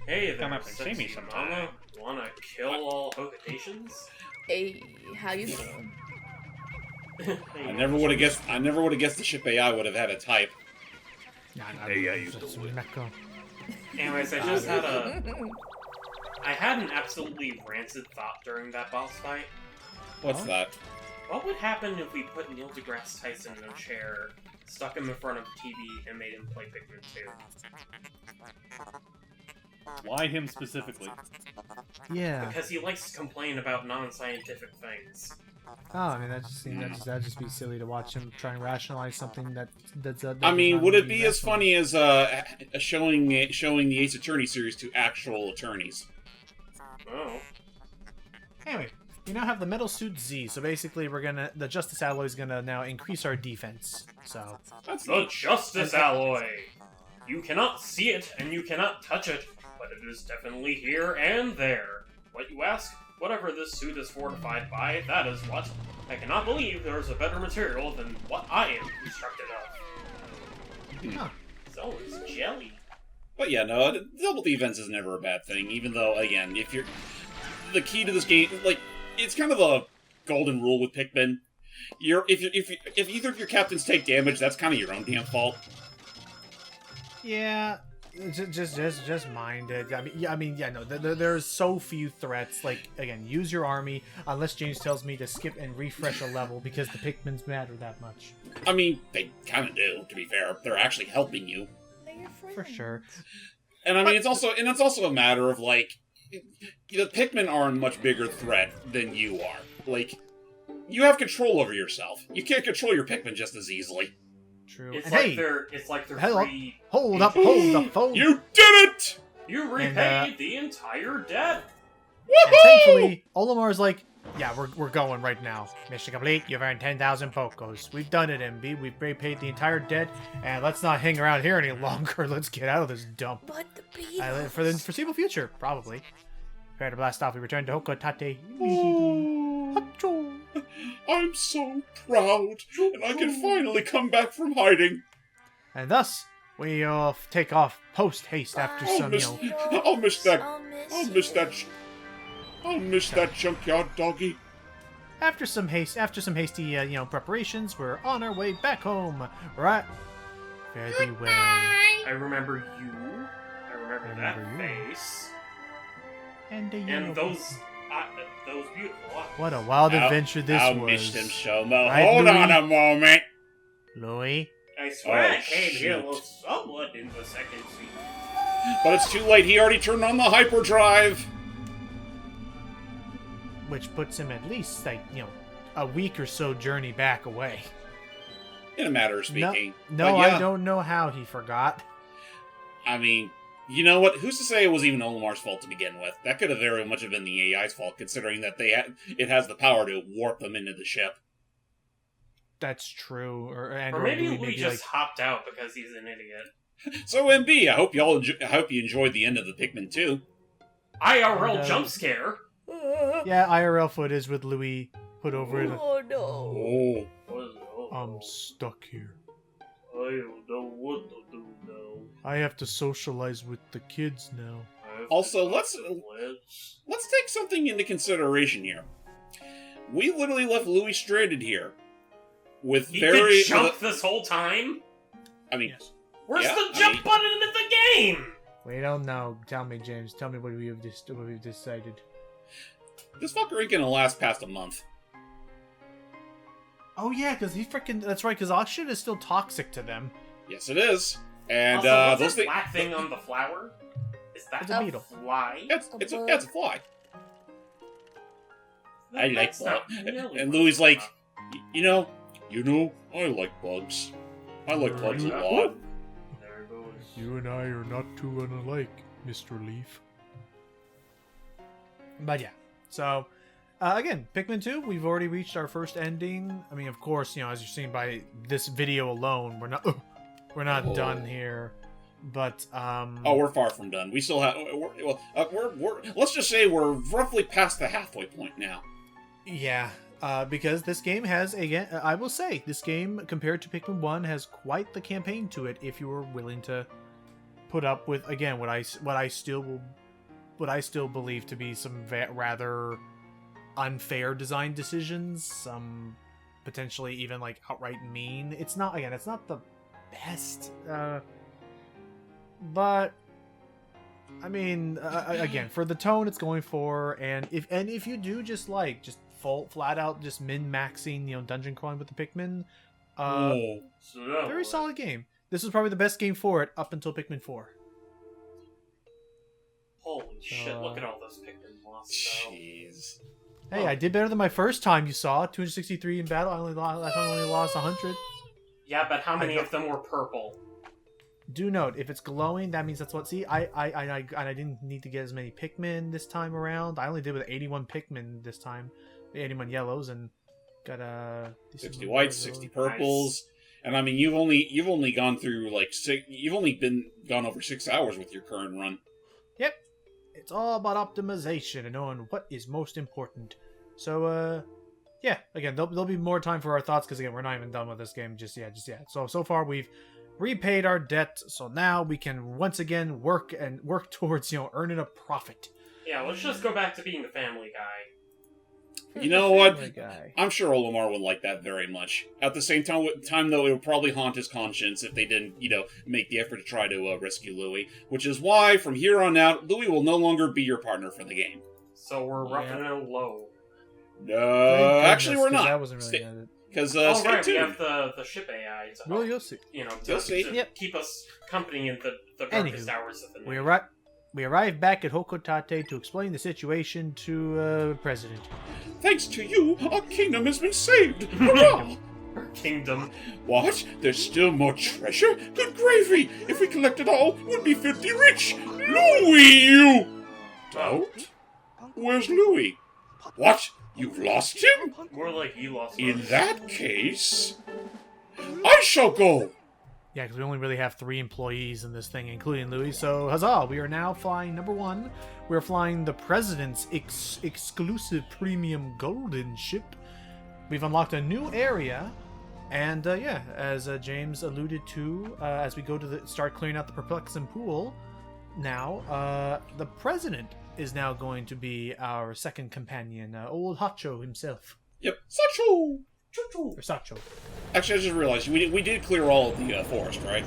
Hey there, Come up and see me sexy sometime. mama. Wanna kill all Hokatations? Hey, how you doing? I never would have guessed the ship AI would have had a type. Hey, yeah, you doing? Anyways, I had an absolutely rancid thought during that boss fight. What's that? What would happen if we put Neil deGrasse Tyson in a chair, stuck him in front of the TV and made him play Pikmin 2. Why him specifically? Yeah. Because he likes to complain about non-scientific things. Oh, I mean, that'd just be silly to watch him try and rationalize something that's. I mean, would it be as funny as showing the Ace Attorney series to actual attorneys? Oh. Anyway, we now have the Metal Suit Z, so basically the Justice Alloy is gonna now increase our defense. So That's The neat. Justice Alloy! You cannot see it and you cannot touch it, but it is definitely here and there. What you ask? Whatever this suit is fortified by, that is what. I cannot believe there is a better material than what I am constructed of. huh. So it's jelly. But yeah, no, double defense is never a bad thing. Even though, again, if you're the key to this game, like it's kind of a golden rule with Pikmin. If either of your captains take damage, that's kind of your own damn fault. Yeah, just mind it. No. There's so few threats. Like again, use your army unless James tells me to skip and refresh a level because the Pikmins matter that much. I mean, they kind of do. To be fair, they're actually helping you. For sure. And I mean, it's also a matter of like, the Pikmin are a much bigger threat than you are. Like, you have control over yourself. You can't control your Pikmin just as easily. True. It's And like hey, they're hello. free. hold up the phone. You did it! You repaid the entire debt. And thankfully, Olimar's like, yeah, we're going right now. Mission complete. You've earned 10,000 Pokos. We've done it, MB. We've repaid the entire debt, and let's not hang around here any longer. Let's get out of this dump. But the bees. For the foreseeable future, probably. Prepare to blast off. We return to Hokotate. Oh, I'm so proud, and I can finally come back from hiding. And thus, we take off post haste after some, I'll miss that. I'll I'll miss that junkyard doggy. after some hasty, preparations, we're on our way back home. Right? Fare thee well. I remember you. I remember that remember you. face. And those beautiful eyes. What a wild adventure this I'll was. miss them, Shoma. Right, Hold Louis? on a moment. Louis? I swear Oh, I came here shoot. with someone in the second seat. But it's too late. He already turned on the hyperdrive. Which puts him at least, a week or so journey back away. In a matter of speaking. No, But yeah, I don't know how he forgot. I mean, you know what? Who's to say it was even Olimar's fault to begin with? That could have very much have been the AI's fault, considering that it has the power to warp them into the ship. That's true. Or maybe Louis just hopped out because he's an idiot. So, MB, I hope you enjoyed the end of the Pikmin 2. IRL jump scare. Yeah, IRL footage with Louis put over it. Oh no. Oh. I'm stuck here. I don't know what to do now. I have to socialize with the kids now. Also, let's take something into consideration here. We literally left Louis stranded here. With He very... could jump this whole time? I mean, Where's Yeah, the I jump mean- button in the game? We don't know. Tell me, James. Tell me what we've decided. this fucker ain't gonna last past a month. Oh yeah, because he freaking. That's right. Because oxygen is still toxic to them. Yes, it is. And, Also, what's those that things... black thing on the flower? Is that It's a beetle. fly? It's a fly. I like That's bugs. not nearly And what Louis it's like, about. you know, I like bugs. I like bugs a lot. There it goes. You and I are not too unlike, Mr. Leaf. But yeah, so again, Pikmin 2, we've already reached our first ending. I mean, of course, as you're seeing by this video alone, we're not done here. But Oh, we're far from done. We still have. Let's just say we're roughly past the halfway point now. yeah, because this game has, again, I will say, this game compared to Pikmin 1 has quite the campaign to it. If you were willing to put up with, again, what I still believe to be some rather unfair design decisions, some potentially even like outright mean. It's not the best, but I mean, again, for the tone it's going for, and if you do just flat out just min-maxing, dungeon crawling with the Pikmin, So, Very solid game. This was probably the best game for it up until Pikmin 4. Holy shit, look at all those Pikmin lost, though. Jeez. Hey, I did better than my first time you saw. 263 in battle. I only lost 100. Yeah, but how many of them were purple? Do note, if it's glowing, that means that's what. See, I didn't need to get as many Pikmin this time around. I only did with 81 Pikmin this time, 81 yellows, and got 60 whites, 60 purples, and I mean you've only gone through like you've only gone over 6 hours with your current run. Yep, it's all about optimization and knowing what is most important. So yeah, again, there'll be more time for our thoughts because again, we're not even done with this game just yet. So far we've repaid our debt, so now we can once again work towards earning a profit. Yeah, let's just go back to being the family guy. You know what? Guy. I'm sure Olimar would like that very much. At the same time, though, it would probably haunt his conscience if they didn't, make the effort to try to rescue Louis. Which is why, from here on out, Louis will no longer be your partner for the game. So we're roughing it low. No, actually, we're not. That wasn't really good. Because Oh, stay right, we tuned. have the ship AI to Well, help, you'll see. You'll see. to Yep. keep us company in the darkest hours of the night. We arrived back at Hokotate to explain the situation to President. Thanks to you, our kingdom has been saved. Hurrah! Kingdom. What? There's still more treasure? Good gravy! If we collect it all, we'll be filthy rich! Louis, you... Don't? Where's Louis? What? You've lost him? More like you lost In us. that case... I shall go! Yeah, because we only really have 3 employees in this thing, including Louis. So, huzzah! We are now flying number 1. We're flying the President's exclusive premium golden ship. We've unlocked a new area, and yeah, as James alluded to, as we go to start clearing out the Perplexing pool, now the President is now going to be our second companion, old Hacho himself. Yep, Sacho! Or Sacho. Actually, I just realized, we did clear all of the forest, right?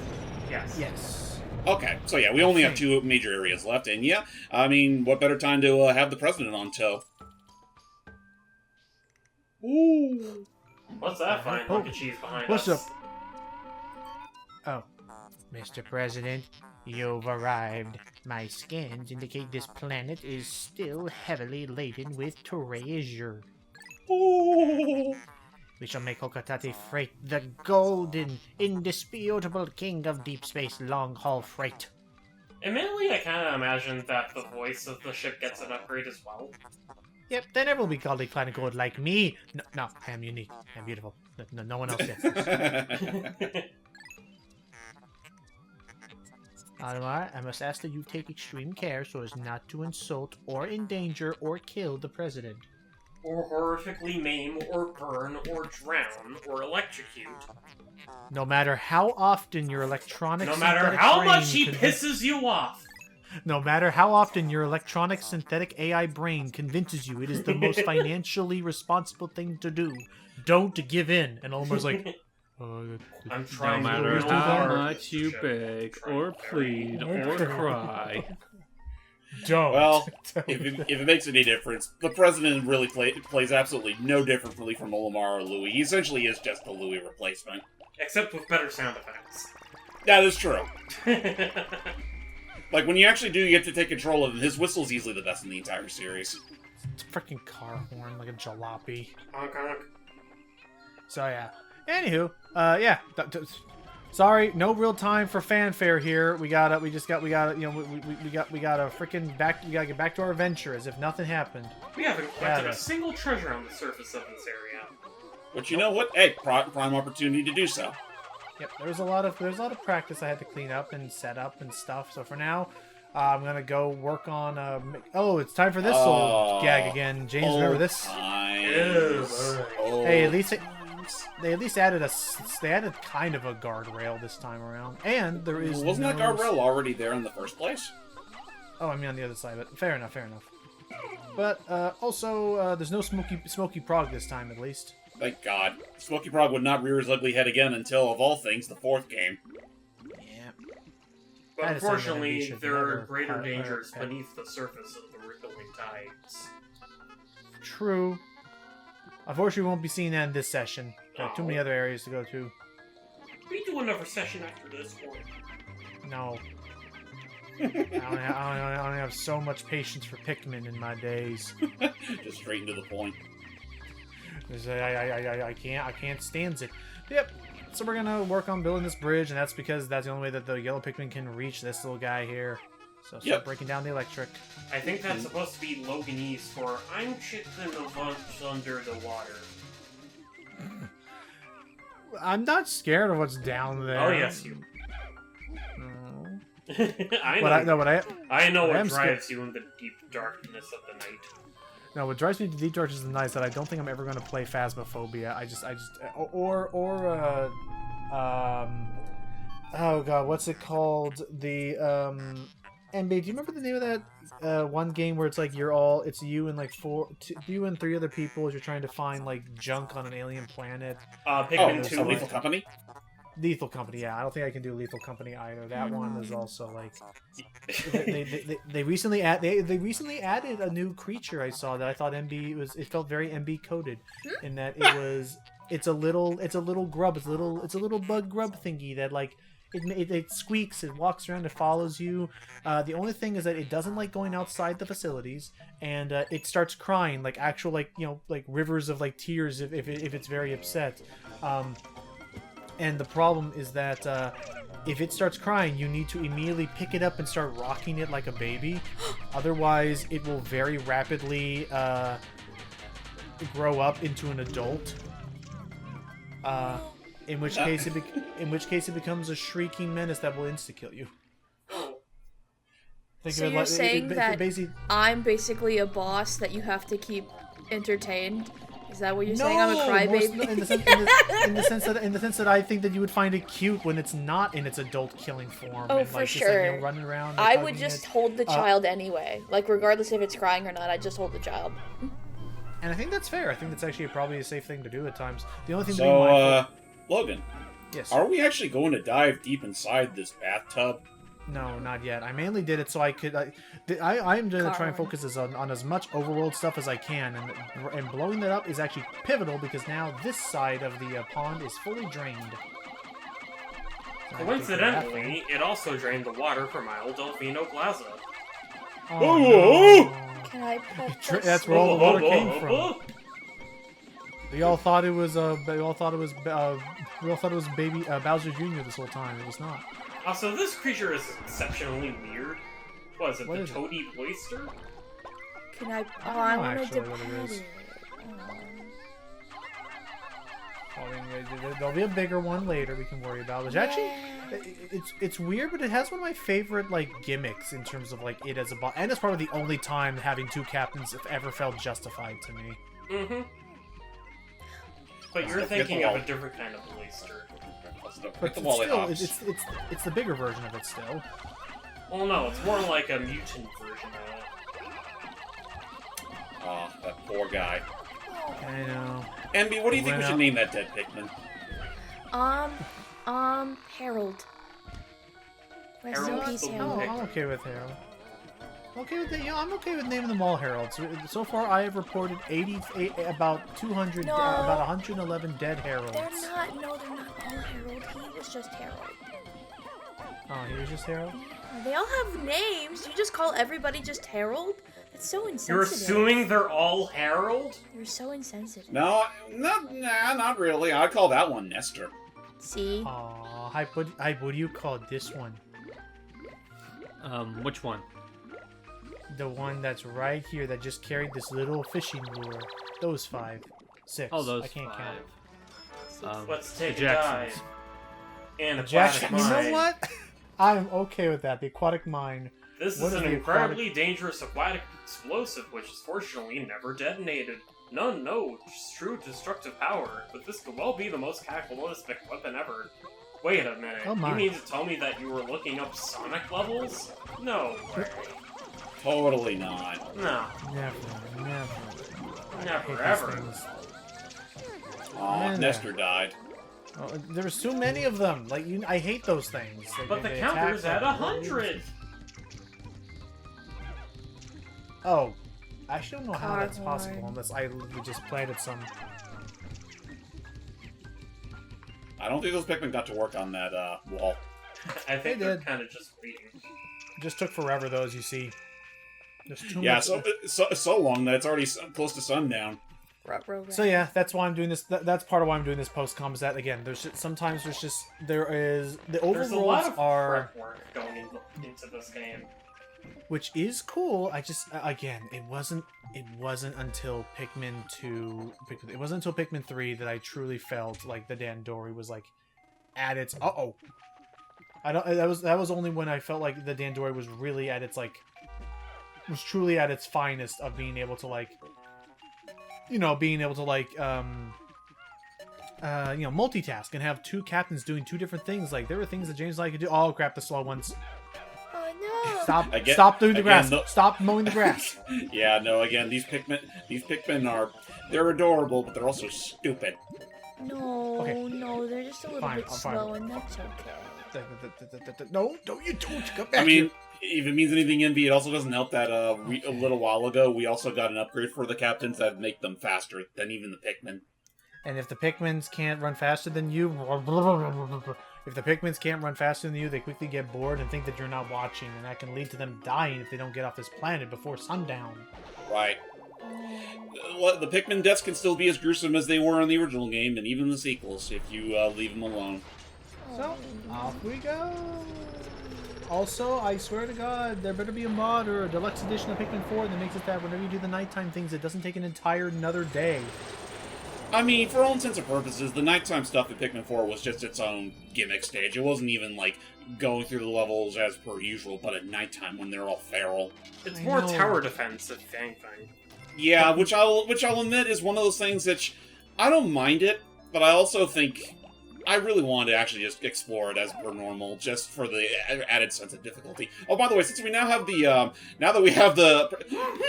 Yes. Yes. Okay, so yeah, we only have 2 major areas left, and yeah, I mean, what better time to have the President on tow? Ooh. What's that fine hunk of cheese behind What's us? up? Oh, Mr. President, you've arrived. My scans indicate this planet is still heavily laden with treasure. Ooh. We shall make Hokotate Freight the golden, indisputable king of deep space long-haul freight. Admittedly, I kind of imagined that the voice of the ship gets an upgrade as well. Yep, then everyone will be called a planet gold like me. No, I am unique. I'm beautiful. No one else gets this. Audemars, I must ask that you take extreme care so as not to insult or endanger or kill the President. Or horrifically maim, or burn, or drown, or electrocute. No matter how often your electronic No matter synthetic how brain much he con- pisses you off! No matter how often your electronic synthetic AI brain convinces you it is the most financially responsible thing to do, don't give in. And Omar's like, I'm No trying matter to how hard, much you Ship. beg, Trying or very plead, or cry. don't. Well, Don't. if it makes any difference, the President really plays absolutely no differently from Olimar or Louis. He essentially is just the Louis replacement. Except with better sound effects. That is true. Like, when you actually do get to take control of him, his whistle's easily the best in the entire series. It's a freaking car horn like a jalopy. Honk honk. So yeah. Anywho, yeah. Sorry, no real time for fanfare here. We gotta freaking back. We gotta get back to our adventure as if nothing happened. We haven't collected Yeah. a single treasure on the surface of this area. But you know what? Hey, prime opportunity to do so. Yep, there's a lot of practice I had to clean up and set up and stuff. So for now, I'm gonna go work on. Oh, it's time for this old gag again. James, remember this? Yes. Hey, at least they added kind of a guardrail this time around, and there is Wasn't that no- guardrail already there in the first place? Oh, I mean on the other side, but fair enough. But also, there's no smoky prog this time, at least. Thank God. Smokey Prog would not rear his ugly head again until, of all things, the 4th game. Yeah. But I decided that we unfortunately, should there are never greater have- dangers beneath the surface of the rippling tides. True. Unfortunately, we won't be seeing that in this session. Got too many other areas to go to. We do another session after this one. No. I only have so much patience for Pikmin in my days. Just straight into the point. 'Cause I can't stand it. Yep. So we're gonna work on building this bridge, and that's because that's the only way that the yellow Pikmin can reach this little guy here. So start breaking down the electric. I think that's supposed to be Loganese for I'm chicken a bunch under the water. I'm not scared of what's down there. Oh yes, you. No. I know. I know what am drives you in the deep darkness of the night. No, what drives me to deep darkness is the night is that I don't think I'm ever going to play Phasmophobia. Oh god, what's it called? The MB, do you remember the name of that one game where it's like it's you and like you and 3 other people as you're trying to find like junk on an alien planet? Pikmin 2. Lethal Company? Lethal Company, yeah. I don't think I can do Lethal Company either. That one is also like they recently added a new creature I saw that I thought it felt very MB coded in that it's a little grub, it's a little bug grub thingy that like it squeaks, it walks around, it follows you. The only thing is that it doesn't like going outside the facilities, and it starts crying like actual like rivers of like tears if it's very upset. And the problem is that if it starts crying, you need to immediately pick it up and start rocking it like a baby. Otherwise, it will very rapidly grow up into an adult. In which case it becomes a shrieking menace that will insta-kill you. So you're saying that I'm basically a boss that you have to keep entertained? Is that what you're saying? I'm a crybaby? In the sense that I think that you would find it cute when it's not in its adult killing form. Oh, and, for like, sure. Just, like, running around. I would just hold the child anyway. Like, regardless if it's crying or not, I'd just hold the child. And I think that's fair. I think that's actually probably a safe thing to do at times. The only thing to be So, mindful... Logan. Yes. Are we actually going to dive deep inside this bathtub? No, not yet. I mainly did it so I could... I'm going to try and focus on as much overworld stuff as I can, and blowing that up is actually pivotal because now this side of the pond is fully drained. Coincidentally, it also drained the water from Isle Delfino Plaza. Oh, no. Can I put this? That's where all the water came from. We all thought it was baby Bowser Jr. this whole time. It was not. Also, this creature is exceptionally weird. What is it, the is Toady Oyster? Can I... Oh, I I don't know wanted to actually what it pet is. it. I mean, there'll be a bigger one later we can worry about. Which actually, it's weird, but it has one of my favorite like gimmicks in terms of like it as a boss, and it's probably the only time having 2 captains have ever felt justified to me. Mm-hmm. But you're thinking of a different kind of oyster. But still, it's the bigger version of it still. Well, no, it's more like a mutant version of it. Oh, that poor guy. I know. MB, what do you think we should name that dead Pikmin? Harold. Rest in Harold's peace, the Harold. one. I'm okay with Harold. I'm okay with naming them all Heralds. So far, I have reported about 200, No. about 111 dead Heralds. They're not all Harold. He was just Harold. Oh, he was just Harold? They all have names. You just call everybody just Harold? That's so insensitive. You're assuming they're all Harold? You're so insensitive. No, not really. I'd call that one Nestor. See? Aw, what do you call this one? Which one? The one that's right here that just carried this little fishing lure. Those 5. 6. Oh, those I can't 5. count. Let's take the a Jacksons. dive. And Jackson, aquatic you know mine. what? I'm okay with that. The aquatic mine. This What is is an the incredibly dangerous aquatic explosive, which is fortunately never detonated. None know its true destructive power, but this could well be the most cataclysmic weapon ever. Wait a minute, Oh my. you mean to tell me that you were looking up Sonic levels? No way. Totally not. No, Never. I never hate these ever. things. Aw, Man. Nestor died. Oh, there's too many of them. Like I hate those things. Like, But the they counter's attack, at like, 100! Oh, I actually don't know how that's Cardboard. possible unless we just planted some. I don't think those Pikmin got to work on that wall. I think They they're did. kind of just waiting. Just took forever, though, as you see. There's too Yeah, much. so long that it's already close to sundown. So yeah, that's why I'm doing this. That's part of why I'm doing this post-com. Is that again? Sometimes the There's a lot overworlds of are, prep work going into this game. which is cool. I just again, it wasn't until Pikmin 2, it wasn't until Pikmin 3 that I truly felt like the Dandori was like at its that was only when I felt like the Dandori was really at its was truly at its finest of being able to multitask and have two captains doing two different things. Like there were things that James could do. Oh crap, the slow ones. Oh no! Stop doing the grass. Stop mowing the grass. Yeah, no. Again, these Pikmin they're adorable, but they're also stupid. No, Okay. no, they're just a little Fine, bit I'm fine. slow, and that's okay. No, don't come back I mean, here. if it means anything, Envy, it also doesn't help that a little while ago we also got an upgrade for the captains that make them faster than even the Pikmin. And if the Pikmins can't run faster than you, they quickly get bored and think that you're not watching, and that can lead to them dying if they don't get off this planet before sundown. Right. The Pikmin deaths can still be as gruesome as they were in the original game, and even the sequels, if you leave them alone. So, off we go. Also, I swear to God, there better be a mod or a deluxe edition of Pikmin 4 that makes it that whenever you do the nighttime things, it doesn't take an entire another day. I mean, for all intents and purposes, the nighttime stuff in Pikmin 4 was just its own gimmick stage. It wasn't even, like, going through the levels as per usual, but at nighttime when they're all feral. It's I more know. tower defense, if anything. Yeah, which I'll admit is one of those things that I don't mind it, but I also think I really want to actually just explore it as per normal, just for the added sense of difficulty. Oh, by the way, since we now have the, now that we have the...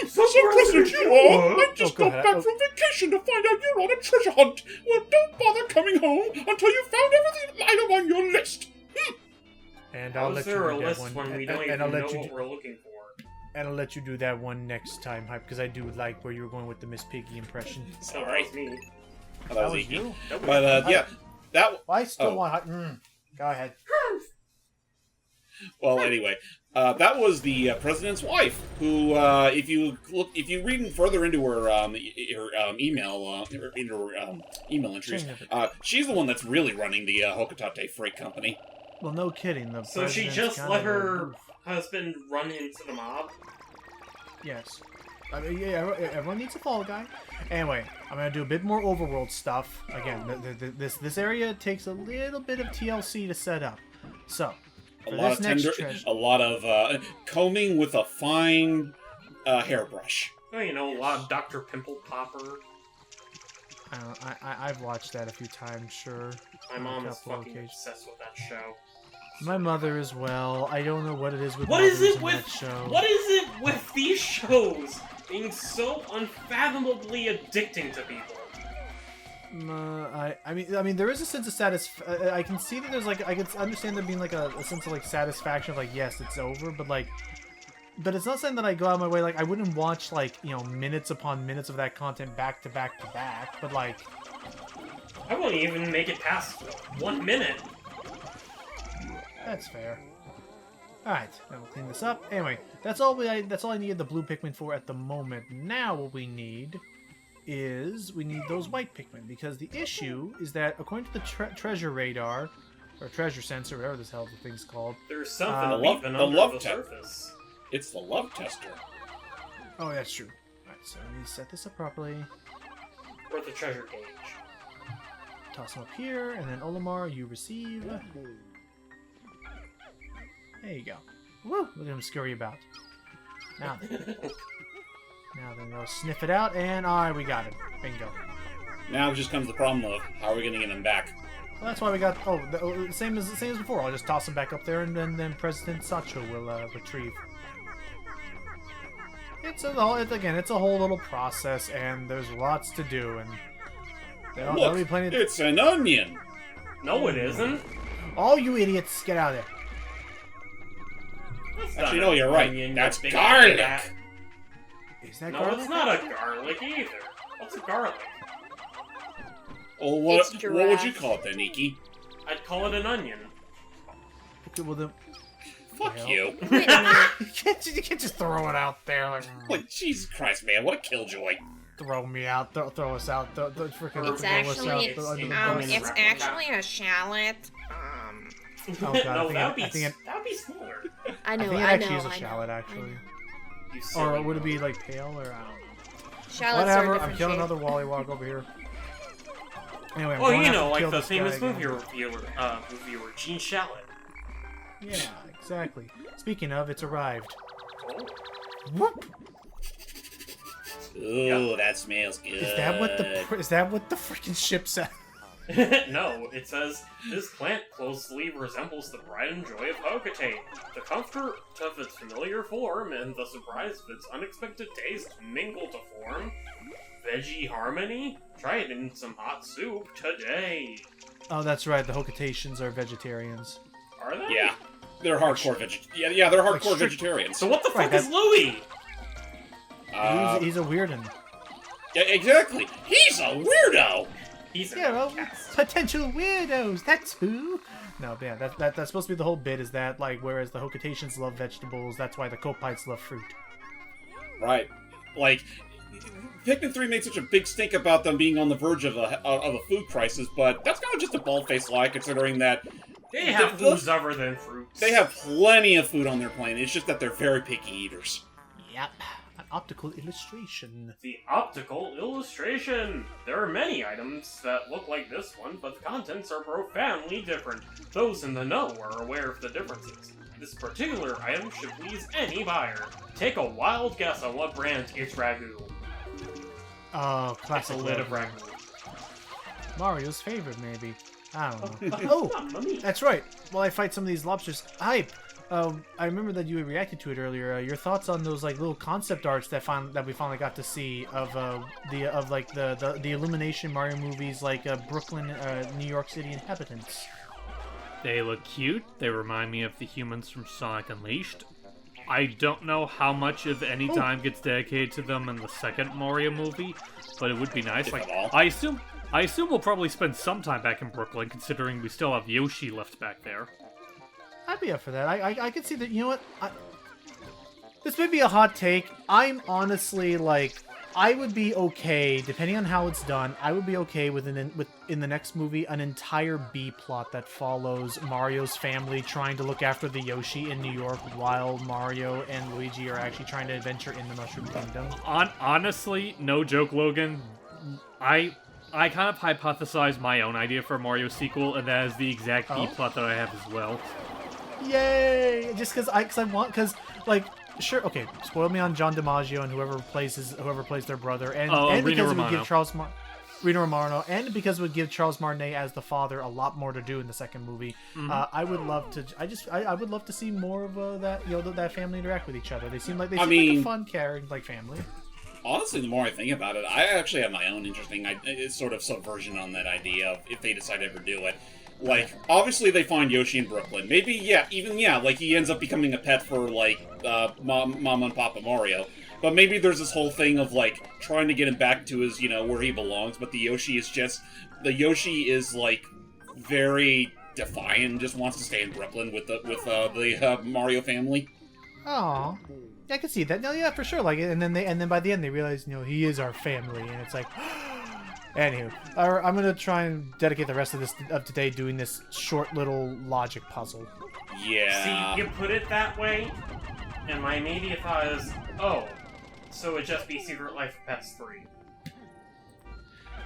So President, you are! I just go got ahead. back from vacation to find out you're on a treasure hunt! Well, don't bother coming home until you've found everything item on your list! And How I'll is let you there a do that list one. when we And- don't and even I'll know let you what do- we're looking for? And I'll let you do that one next time, Hype, because I do like where you were going with the Miss Piggy impression. So that was me. Oh, that was was Iki. you. But, yeah, that... I still Oh. want Hype. Go ahead. Well, anyway, that was the president's wife, who, if you read further into her email entries, she's the one that's really running the Hokotate Freight Company. Well, no kidding. The So she president's just kind let of her aloof. husband run into the mob? Yes. I mean, yeah, everyone needs a fall guy. Anyway, I'm gonna do a bit more overworld stuff. Again, this area takes a little bit of TLC to set up. So, for this next treasure, a lot of combing with a fine hairbrush. Oh, you know, a lot of Dr. Pimple Popper. I've watched that a few times, sure. My On a mom is couple fucking occasions. obsessed with that show. My mother as well. I don't know what it is with What is mothers it in with that show. what is it with these shows being so unfathomably addicting to people? I mean, there is a sense of I can see that there's like, I can understand there being like a sense of like satisfaction of like, yes, it's over, but it's not something that I go out of my way. Like, I wouldn't watch like, you know, minutes upon minutes of that content back to back to back. But like, I won't even make it past 1 minute. that's fair. All right, now we'll clean this up. Anyway, that's all I needed the blue Pikmin for at the moment. Now what we need is we need those white Pikmin, because the issue is that according to the treasure radar or treasure sensor, whatever this hell the thing's called. There's something love- leaping the under love the test. surface. It's the love tester. Oh, that's true. All right, so let me set this up properly. Or the treasure cage. Toss them up here, and then Olimar, you receive. There you go. Woo! Look at him scurry about. Now then, we'll sniff it out, and alright, we got it. Bingo. Now just comes the problem of how are we going to get him back? Well, that's why we got. Oh, the same as before. I'll just toss them back up there, and then President Sacho will retrieve. It's a whole little process, and there's lots to do, and there'll Look, be plenty. it's an onion! No, it isn't. Oh, you idiots! Get out of there! That's Actually, not no, an you're right. onion, That's you big garlic! fat- Is that No, garlic? it's not a garlic either. What's a garlic? Oh, what It's would you giraffe. call it then, Iki? call it an onion. Okay, well then... Fuck you. You can't just throw it out there Like, Jesus Christ, man, what a killjoy. throw me out, throw us out, freaking It's throw us actually, out. it's actually a shallot. Oh, God, No, that'd be it smaller. I know, actually I is a know. shallot, actually. You silly Or would it be, moron. like, pale, or I don't know. Shallots Whatever, are a I'm different killing shape. another Wallywog over here. Anyway, I'm Well, going you to know, like kill the this guy famous again. movie reviewer, Gene Shalit. Yeah, exactly. Speaking of, it's arrived. Oh. Whoop! Ooh, that smells good. Is that what the freaking ship said? No, it says, this plant closely resembles the pride and joy of Hokate. The comfort of its familiar form and the surprise of its unexpected taste mingle to form veggie harmony? Try it in some hot soup today. Oh, that's right. The Hokatations are vegetarians. Are they? Yeah. They're hardcore Yeah, they're hardcore strict- vegetarians. So what the Right, fuck is Louis? He's a weirdo. Yeah, exactly. He's a weirdo. He's Yeah, a well, cast. potential weirdos. That's who. No, but yeah, that's supposed to be the whole bit. Is that like whereas the Hokatations love vegetables, that's why the Kopites love fruit. Right. Like, Pikmin 3 made such a big stink about them being on the verge of a food crisis, but that's kind of just a bald-faced lie, considering that They have foods other than fruits. they have plenty of food on their plane. It's just that they're very picky eaters. Yep, an optical illustration. The optical illustration. There are many items that look like this one, but the contents are profoundly different. Those in the know are aware of the differences. This particular item should please any buyer. Take a wild guess on what brand it's ragu. Oh, It's a classic lid of Logan. ragu. Mario's favorite, maybe. I don't know. Oh, Oh, mummy. that's right. While I fight some of these lobsters, hype. I remember that you had reacted to it earlier. Your thoughts on those like little concept arts that we finally got to see of the Illumination Mario movies, like Brooklyn, New York City inhabitants. They look cute. They remind me of the humans from Sonic Unleashed. I don't know how much of any time gets dedicated to them in the second Mario movie, but it would be nice. If Like, at all. I assume we'll probably spend some time back in Brooklyn, considering we still have Yoshi left back there. I'd be up for that. I could see that. You know what? This may be a hot take. I'm honestly like, I would be okay, depending on how it's done. I would be okay with in the next movie an entire B plot that follows Mario's family trying to look after the Yoshi in New York while Mario and Luigi are actually trying to adventure in the Mushroom Kingdom. Honestly, no joke, Logan. I kind of hypothesized my own idea for a Mario sequel, and that is the exact B plot that I have as well. Yay! Just because like, sure, okay, spoil me on John DiMaggio and whoever plays their brother, and Reno because it would Romano. give Reno Romano, and because it would give Charles Martinet as the father a lot more to do in the second movie. I would love to. I would love to see more of that. You know, that family interact with each other. They seem like a fun, caring like family. Honestly, the more I think about it, I actually have my own interesting sort of subversion on that idea of if they decide to ever do it. Like, obviously they find Yoshi in Brooklyn. Maybe, like he ends up becoming a pet for, like, Mama and Papa Mario. But maybe there's this whole thing of, like, trying to get him back to his, where he belongs, but the Yoshi is, like, very defiant and just wants to stay in Brooklyn with the Mario family. Aw. I can see that. No, yeah, for sure. Like, and then by the end they realize, he is our family, and it's like. Anywho, I'm gonna try and dedicate the rest of today doing this short little logic puzzle. Yeah. See, you put it that way, and my immediate thought is, so it'd just be Secret Life of Pets 3.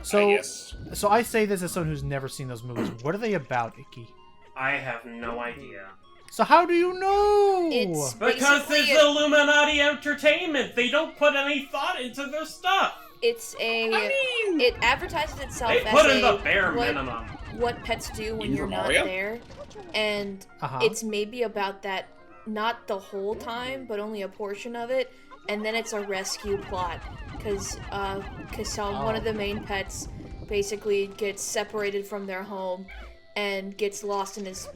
So I say this as someone who's never seen those movies. What are they about, Icky? I have no idea. So how do you know? It's Because basically it's Illuminati Entertainment! They don't put any thought into their stuff! it advertises itself They as put in the bare what, minimum. what pets do when Even you're for not Mario? there, and it's maybe about that, not the whole time, but only a portion of it, and then it's a rescue plot, because one of the main pets basically gets separated from their home and gets lost and is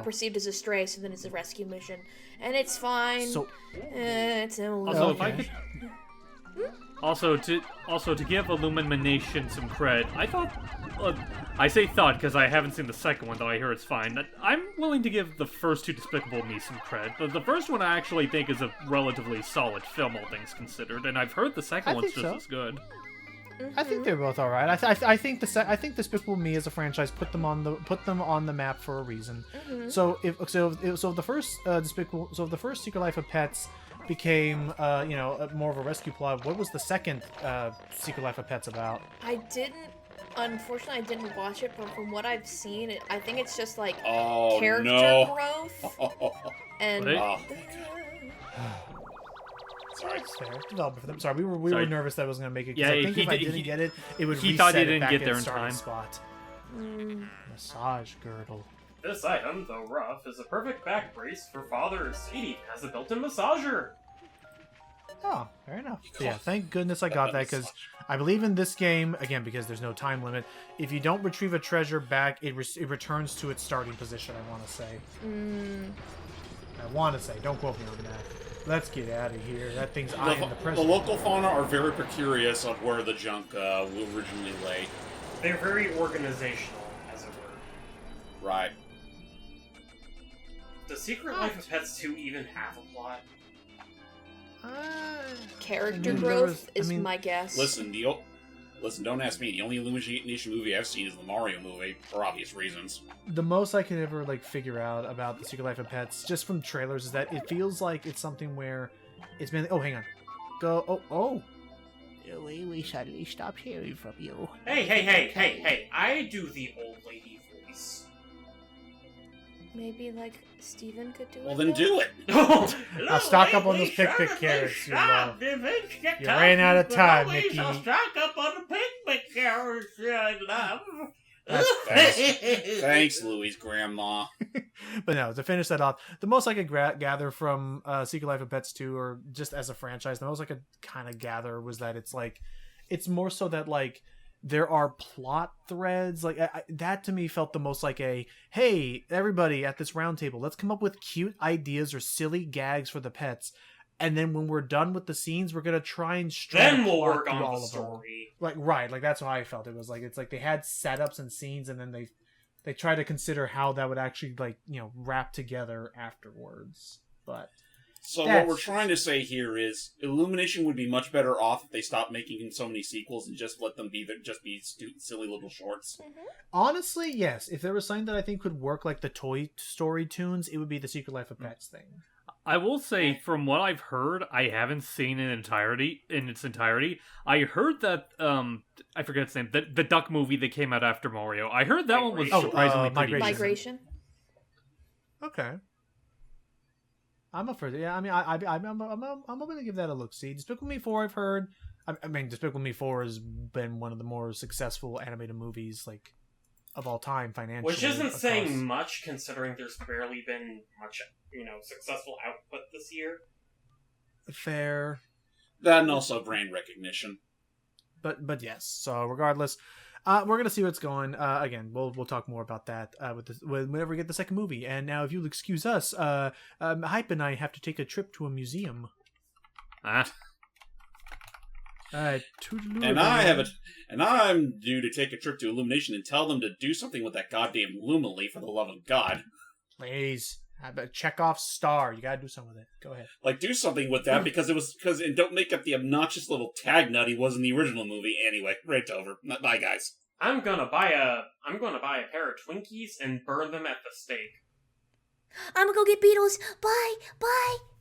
perceived as a stray, so then it's a rescue mission, and it's fine. So it's a Also, if I Okay. could, Also, to give Illumination some cred, I thought, I say thought because I haven't seen the second one, though I hear it's fine. I'm willing to give the first two Despicable Me some cred. The first one I actually think is a relatively solid film, all things considered, and I've heard the second one's just as good. I think they're both all right. I think Despicable Me as a franchise put them on the map for a reason. So if the first Secret Life of Pets became more of a rescue plot, what was the second Secret Life of Pets about? Unfortunately, I didn't watch it, but from what I've seen, I think it's just like character growth and. Sorry. It's fair. Developer for them. Sorry, we were nervous that I wasn't gonna make it. Yeah, I think if I didn't get it, it would he reset thought he it didn't back get in there its in starting time. spot. Massage girdle. This item, though rough, is a perfect back brace for fathers. It has a built-in massager. Oh, fair enough. Yeah, thank goodness I got that, because I believe in this game, again, because there's no time limit, if you don't retrieve a treasure back, it returns to its starting position, I want to say. I want to say. Don't quote me on that. Let's get out of here. That thing's eyeing the president. The local fauna are very precarious of where the junk will originally lay. They're very organizational, as it were. Right. Does Secret Life of Pets 2 even have a plot? Character growth is my guess. Listen, don't ask me. The only Illumination movie I've seen is the Mario movie, for obvious reasons. The most I could ever figure out about the Secret Life of Pets, just from trailers, is that it feels like it's something where it's been. Oh, hang on. Go. Oh. We suddenly stopped hearing from you. Hey! I do the old lady voice. Maybe Steven could do it. Well, then do it. I'll stock up on those pick carrots you love. You ran out of time, Mickey. I'll stock up on the pick carrots I love. Thanks, Louie's grandma. But no, to finish that off, the most I could gather from Secret Life of Pets 2, or just as a franchise, the most I could kind of gather was that it's more so that there are plot threads. That to me felt the most like hey, everybody at this round table, let's come up with cute ideas or silly gags for the pets. And then when we're done with the scenes, we're going to try and then we'll work on the story. Right. That's how I felt. It was it's they had setups and scenes, and then they try to consider how that would actually wrap together afterwards. But so what we're trying to say here is Illumination would be much better off if they stopped making so many sequels and just let them be silly little shorts. Honestly, yes. If there was something that I think could work like the Toy Story tunes, it would be the Secret Life of Pets thing. I will say, from what I've heard, I haven't seen it in its entirety. I heard that I forget its name, the duck movie that came out after Mario. I heard that one was surprisingly pretty decent. Migration. Okay. I'm up for it. Yeah, I mean, I'm going to give that a look. See, Despicable Me 4, I've heard. I mean, Despicable Me 4 has been one of the more successful animated movies of all time financially. Which isn't saying much, considering there's barely been much, successful output this year. Fair. That and also brand recognition. But yes. So regardless, we're gonna see what's going. Again, we'll talk more about that whenever we get the second movie. And now, if you'll excuse us, Hype and I have to take a trip to a museum. And I'm due to take a trip to Illumination and tell them to do something with that goddamn Lumily, for the love of God. Please. Check off star. You gotta do something with it. Go ahead. Do something with that, and don't make up the obnoxious little tag nut he was in the original movie. Anyway, rant's over. Bye, guys. I'm gonna buy a pair of Twinkies and burn them at the stake. I'm gonna go get Beatles. Bye.